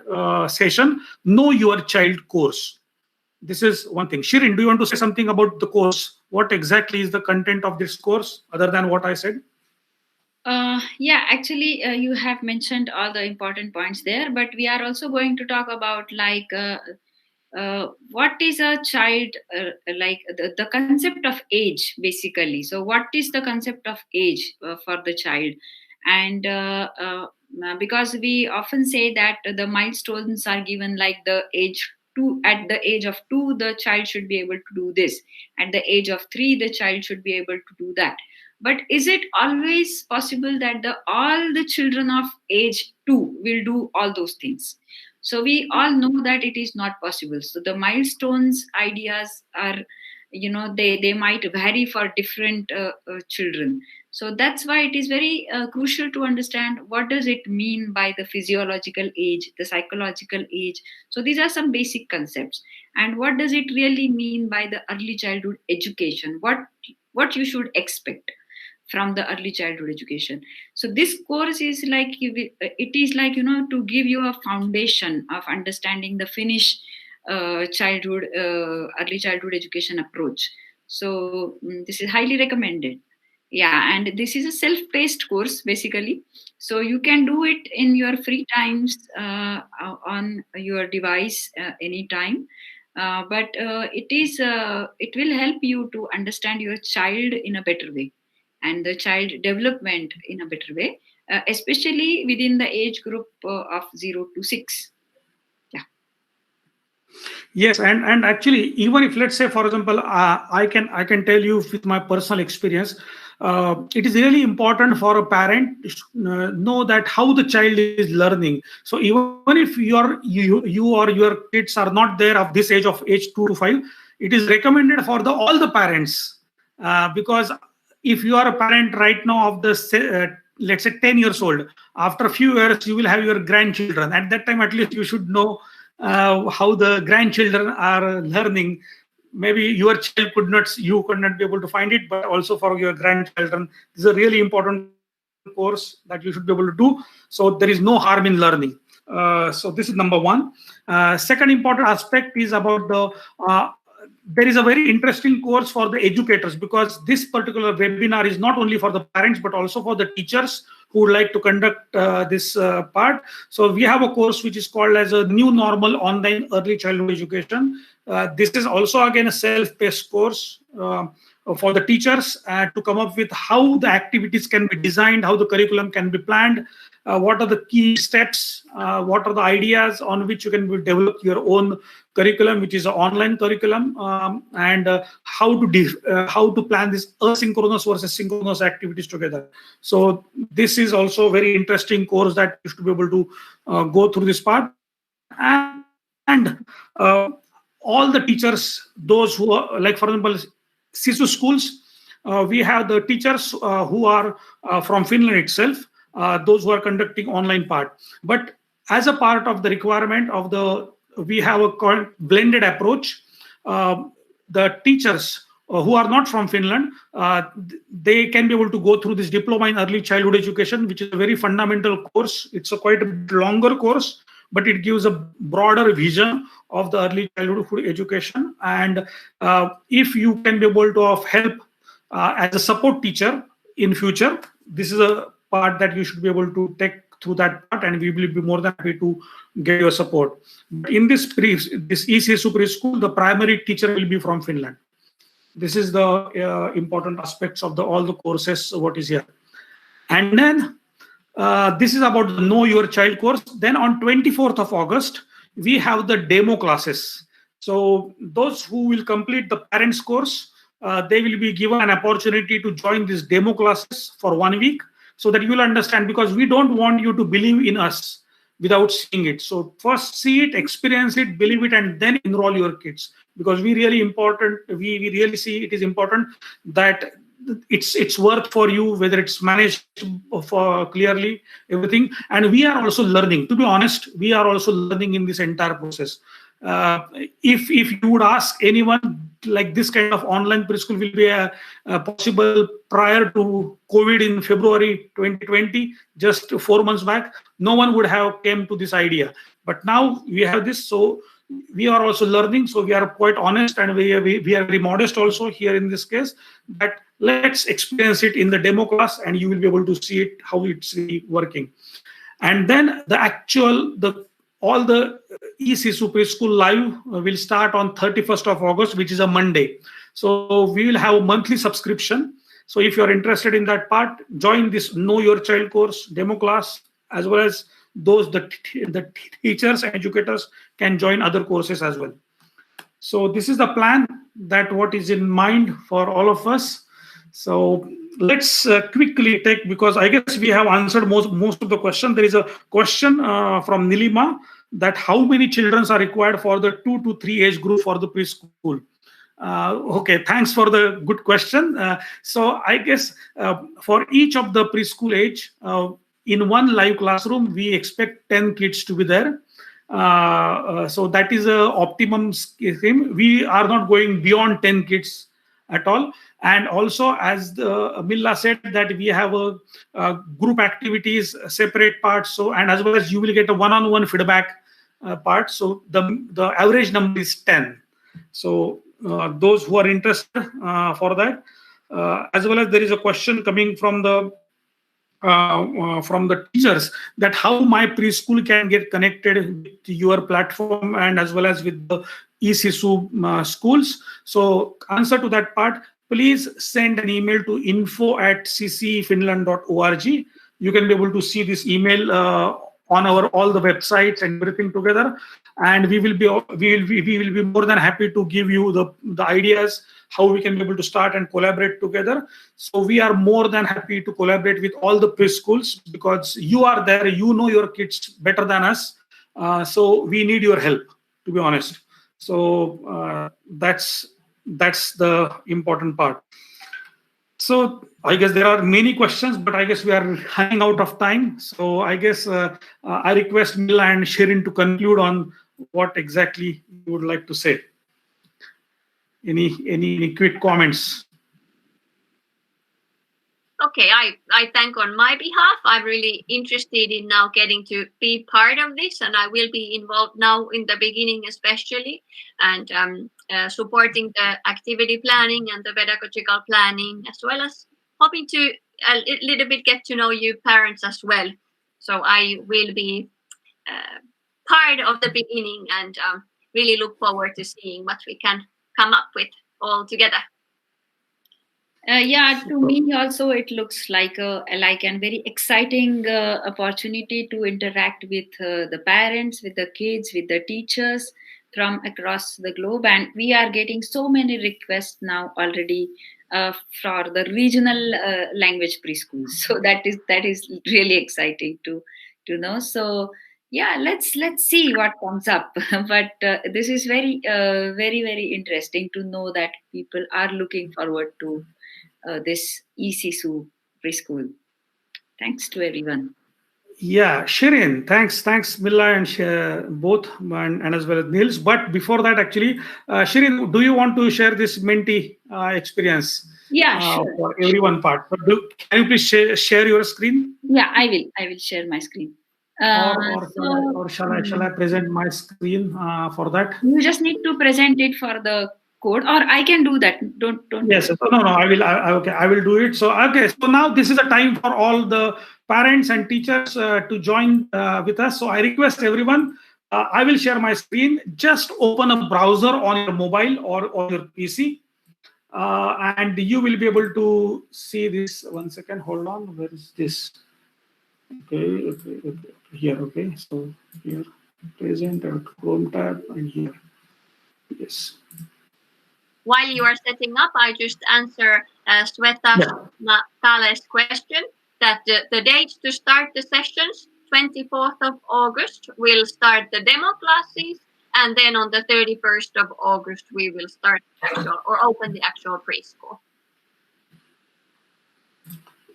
session. Know your child course. This is one thing. Shirin, do you want to say something about the course? What exactly is the content of this course other than what I said? Yeah, actually, you have mentioned all the important points there, but we are also going to talk about like what is a child, like the concept of age, basically. So, what is the concept of age for the child? And because we often say that the milestones are given like the age. Two, at the age of 2, the child should be able to do this. At the age of 3, the child should be able to do that. But is it always possible that all the children of age 2 will do all those things? So we all know that it is not possible. So the milestones ideas are, they might vary for different children. So that's why it is very crucial to understand what does it mean by the physiological age, the psychological age. So these are some basic concepts. And what does it really mean by the early childhood education? What you should expect from the early childhood education. So this course is like, it is like, to give you a foundation of understanding the Finnish early childhood education approach. So this is highly recommended. Yeah, and this is a self-paced course basically. So you can do it in your free times on your device anytime. But it will help you to understand your child in a better way and the child development in a better way, especially within the age group of 0 to 6. Yeah. Yes, and actually, even if, let's say, for example, I can tell you with my personal experience, it is really important for a parent to know that how the child is learning. So even if you or your kids are not there of this age 2 to 5, it is recommended for all the parents, because if you are a parent right now of the let's say 10 years old, after a few years you will have your grandchildren. At that time, at least you should know how the grandchildren are learning. Maybe your child you could not be able to find it, but also for your grandchildren, this is a really important course that you should be able to do. So there is no harm in learning. So this is number one. Second important aspect is about there is a very interesting course for the educators, because this particular webinar is not only for the parents but also for the teachers who would like to conduct this part. So we have a course which is called as a New Normal Online Early Childhood Education. This is also again a self-paced course for the teachers to come up with how the activities can be designed, how the curriculum can be planned, what are the key steps, what are the ideas on which you can develop your own curriculum, which is an online curriculum, and how to plan this asynchronous versus synchronous activities together. So this is also a very interesting course that you should be able to go through this part. And all the teachers, those who are, like for example, SISU schools, we have the teachers who are from Finland itself, those who are conducting online part. But as a part of the requirement we have a blended approach. The teachers who are not from Finland, they can be able to go through this diploma in early childhood education, which is a very fundamental course. It's a quite a bit longer course, but it gives a broader vision of the early childhood education. And if you can be able to help as a support teacher in future, this is a part that you should be able to take through that part, and we will be more than happy to get your support. In this eSISU preschool, the primary teacher will be from Finland. This is the important aspects of all the courses what is here. And then this is about the Know Your Child course. Then on 24th of August, we have the demo classes. So those who will complete the parents course, they will be given an opportunity to join these demo classes for 1 week, so that you will understand, because we don't want you to believe in us without seeing it. So first see it, experience it, believe it, and then enroll your kids, because we really see it is important that it's worth for you, whether it's managed for clearly everything. And we are also learning, to be honest, we are also learning in this entire process. If you would ask anyone, like this kind of online preschool will be possible prior to COVID in February 2020, just 4 months back, no one would have came to this idea. But now we have this, so we are also learning. So we are quite honest, and we are very modest also here in this case, that let's experience it in the demo class, and you will be able to see it, how it's really working. And then all the eSISU preschool live will start on 31st of August, which is a Monday. So we will have a monthly subscription. So if you're interested in that part, join this Know Your Child course, demo class, as well as the teachers and educators can join other courses as well. So this is the plan, that what is in mind for all of us. So let's quickly take, because I guess we have answered most of the question. There is a question from Nilima, that how many children are required for the 2 to 3 age group for the preschool. Okay, thanks for the good question. So I guess for each of the preschool age, in one live classroom, we expect 10 kids to be there. So that is a optimum scheme. We are not going beyond 10 kids at all. And also, as Milla said, that we have a group activities, separate parts. So, and as well as you will get a one-on-one feedback part. So the average number is 10. So those who are interested for that, as well as there is a question coming from the teachers, that how my preschool can get connected with your platform and as well as with the eSISU schools. So answer to that part, please send an email to info@ccfinland.org. You can be able to see this email on all the websites and everything together, and we will be more than happy to give you the ideas how we can be able to start and collaborate together. So we are more than happy to collaborate with all the preschools, because you are there, you know your kids better than us. So we need your help, to be honest. So that's the important part. So I guess there are many questions, but I guess we are running out of time. So I guess I request Milla and Shirin to conclude on what exactly you would like to say. Any quick comments? Okay, I thank on my behalf. I'm really interested in now getting to be part of this, and I will be involved now in the beginning especially, and supporting the activity planning and the pedagogical planning, as well as hoping to a little bit get to know you parents as well. So I will be part of the beginning, and really look forward to seeing what we can come up with all together. Yeah, to me also it looks like a very exciting opportunity to interact with the parents, with the kids, with the teachers from across the globe, and we are getting so many requests now already for the regional language preschools. So that is really exciting to know. So yeah, let's see what comes up. But this is very very interesting to know that people are looking forward to this eSISU preschool. Thanks to everyone. Yeah, Shirin, thanks, Milla and both, and as well as Nils. But before that, actually, Shirin, do you want to share this Menti experience Yeah, sure. for everyone part? But can you please share your screen, Yeah, I will. I will share my screen. Uh, or shall I present my screen for that? you just need to present it for the code, or I can do that. Don't Yes. worry. So no. I will. Okay. I will do it. So okay. So now this is a time for all the parents and teachers to join with us. So I request everyone. I will share my screen. Just open a browser on your mobile or on your PC, and you will be able to see this. 1 second. Hold on. Where is this? Okay. Okay. Okay. Here. Okay. So here, present and Chrome tab, and here. Yes. While you are setting up, I just answer Sweta Yeah. Kale's question that the dates to start the sessions, 24th of August, we'll start the demo classes, and then on the 31st of August, we will start actual or open the actual preschool.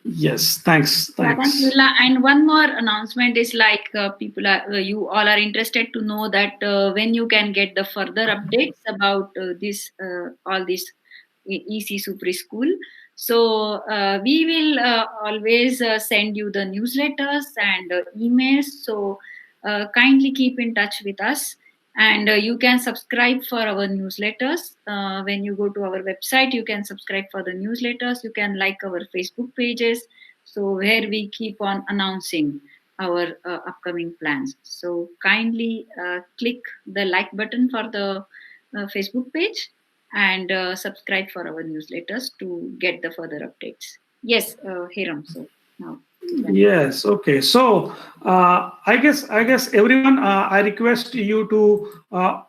Yes. Thanks. Yeah, thanks, Thanks. Mila. And one more announcement is like people are, you all are interested to know that when you can get the further updates about this, all this eSISU preschool. So we will always send you the newsletters and emails. So kindly keep in touch with us. And you can subscribe for our newsletters. When you go to our website, you can subscribe for the newsletters. You can like our Facebook pages, so where we keep on announcing our upcoming plans. So kindly click the like button for the Facebook page and subscribe for our newsletters to get the further updates. Yes, Hiram. So now. Yes. Okay. So I guess everyone, I request you to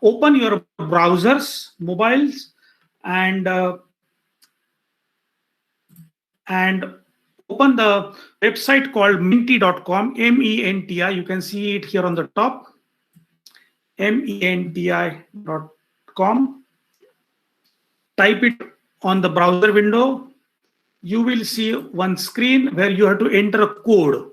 open your browsers, mobiles, and and open the website called menti.com. MENTI. You can see it here on the top. MENTI.com. Type it on the browser window. You will see one screen where you have to enter a code.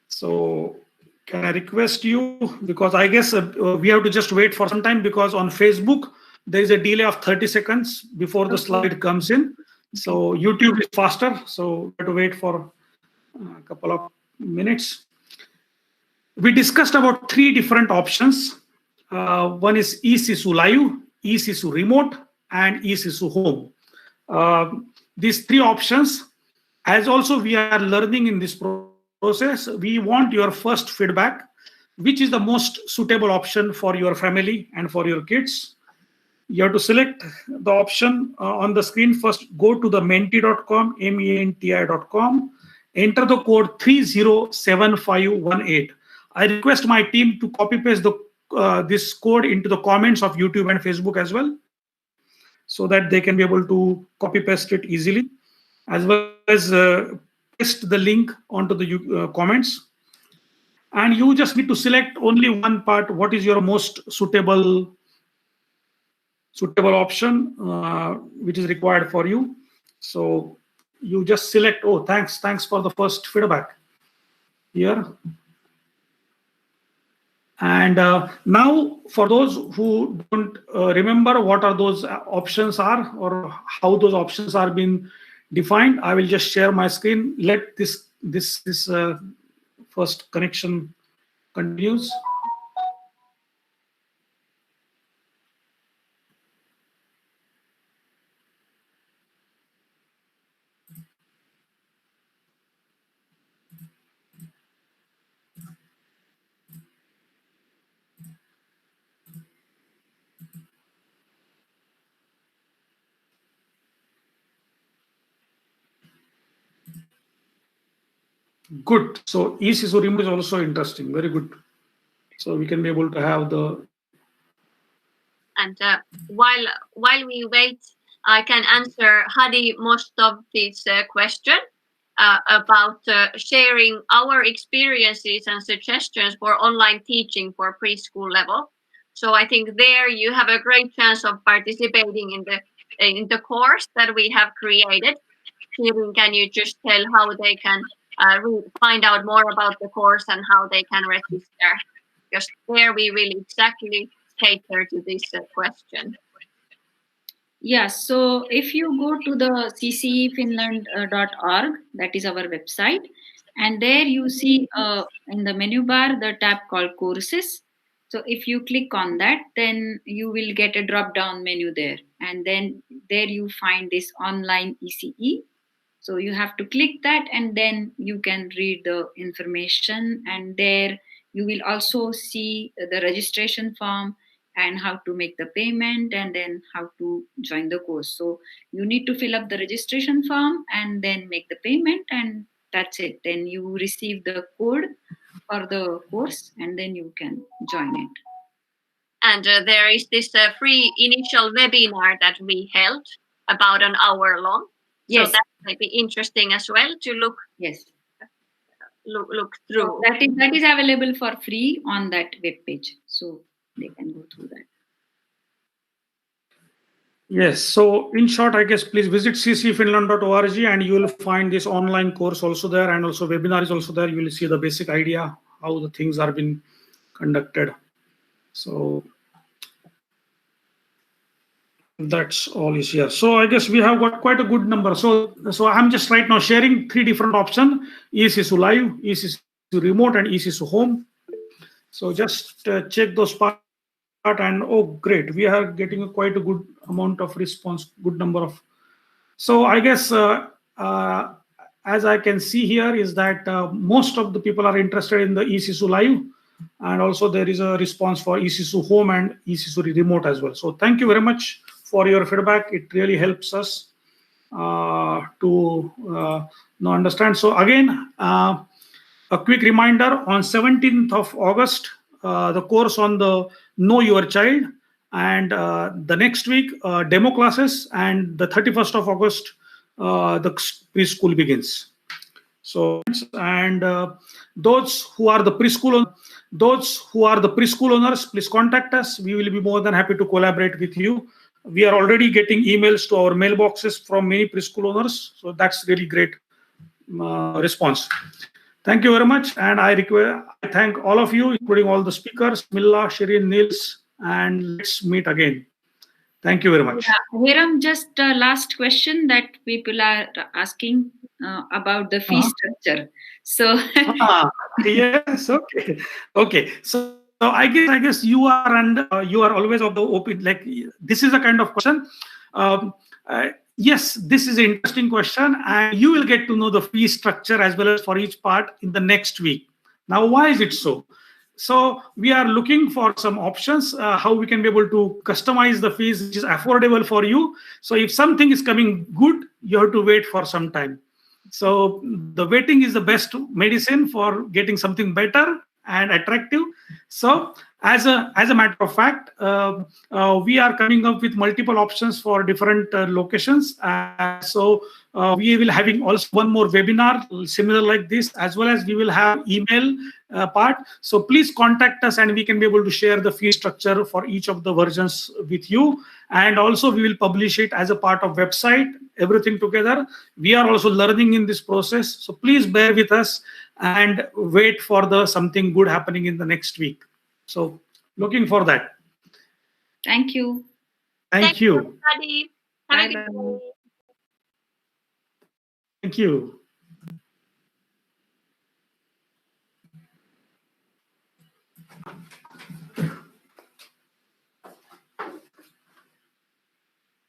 So can I request you, because I guess we have to just wait for some time, because on Facebook there is a delay of 30 seconds before the slide comes in. So YouTube is faster, so we have to wait for a couple of minutes. We discussed about three different options. One is eSISU Live, eSISU Remote, and eSISU Home. These three options, as also we are learning in this process, we want your first feedback. Which is the most suitable option for your family and for your kids? You have to select the option on the screen. First, go to the menti.com, menti.com, enter the code 307518. I request my team to copy paste this code into the comments of YouTube and Facebook as well, so that they can be able to copy paste it easily, as well as paste the link onto the comments. And you just need to select only one part. What is your most suitable option which is required for you? So you just select. Oh, thanks for the first feedback here. And now, for those who don't remember what are those options are, or how those options are being defined, I will just share my screen. Let this first connection continues. Good. So eSISU remote is also interesting. Very good. So we can be able to have the. And while we wait, I can answer Hadi most of this question about sharing our experiences and suggestions for online teaching for preschool level. So I think there you have a great chance of participating in the course that we have created. Shirin, can you just tell how they can find out more about the course and how they can register? Because there we will exactly cater to this question. Yeah, so if you go to the ccefinland.org, that is our website, and there you see in the menu bar the tab called courses. So if you click on that, then you will get a drop down menu there, and then there you find this online ECE. So you have to click that, and then you can read the information, and there you will also see the registration form and how to make the payment and then how to join the course. So you need to fill up the registration form and then make the payment, and that's it. Then you receive the code for the course and then you can join it. And there is this free initial webinar that we held about an hour long. Yes. So that might be interesting as well to look. Yes. Look through. So that is available for free on that web page. So they can go through that. Yes. So in short, I guess please visit ccfinland.org and you will find this online course also there, and also webinar is also there. You will see the basic idea how the things are being conducted. So that's all is here. So I guess we have got quite a good number. So I'm just right now sharing 3 different options: eSISU Live, eSISU Remote, and eSISU Home. So just check those part, and oh great, we are getting quite a good amount of response, good number of. So I guess as I can see here is that most of the people are interested in the eSISU Live, and also there is a response for eSISU Home and eSISU Remote as well. So thank you very much for your feedback. It really helps us to understand. So again, a quick reminder: on 17th of August, the course on the Know Your Child, and the next week demo classes, and the 31st of August the preschool begins. So and those who are the preschool owners, please contact us. We will be more than happy to collaborate with you. We are already getting emails to our mailboxes from many preschool owners, so that's really great response. Thank you very much, and I thank all of you, including all the speakers, Milla, Shirin, Nils, and let's meet again. Thank you very much. Yeah, Hiram, just last question that people are asking about the fee structure. So yes, okay. So I guess you are, and you are always of the open. Like, this is a kind of question. Yes, this is an interesting question, and you will get to know the fee structure as well as for each part in the next week. Now, why is it so? So we are looking for some options how we can be able to customize the fees which is affordable for you. So if something is coming good, you have to wait for some time. So the waiting is the best medicine for getting something better and attractive. So as a matter of fact, we are coming up with multiple options for different locations. So we will having also one more webinar similar like this, as well as we will have email part. So please contact us and we can be able to share the fee structure for each of the versions with you. And also we will publish it as a part of website, everything together. We are also learning in this process. So please bear with us and wait for the something good happening in the next week. So looking for that. Thank you. Thank you. Everybody. Have a good day. Thank you.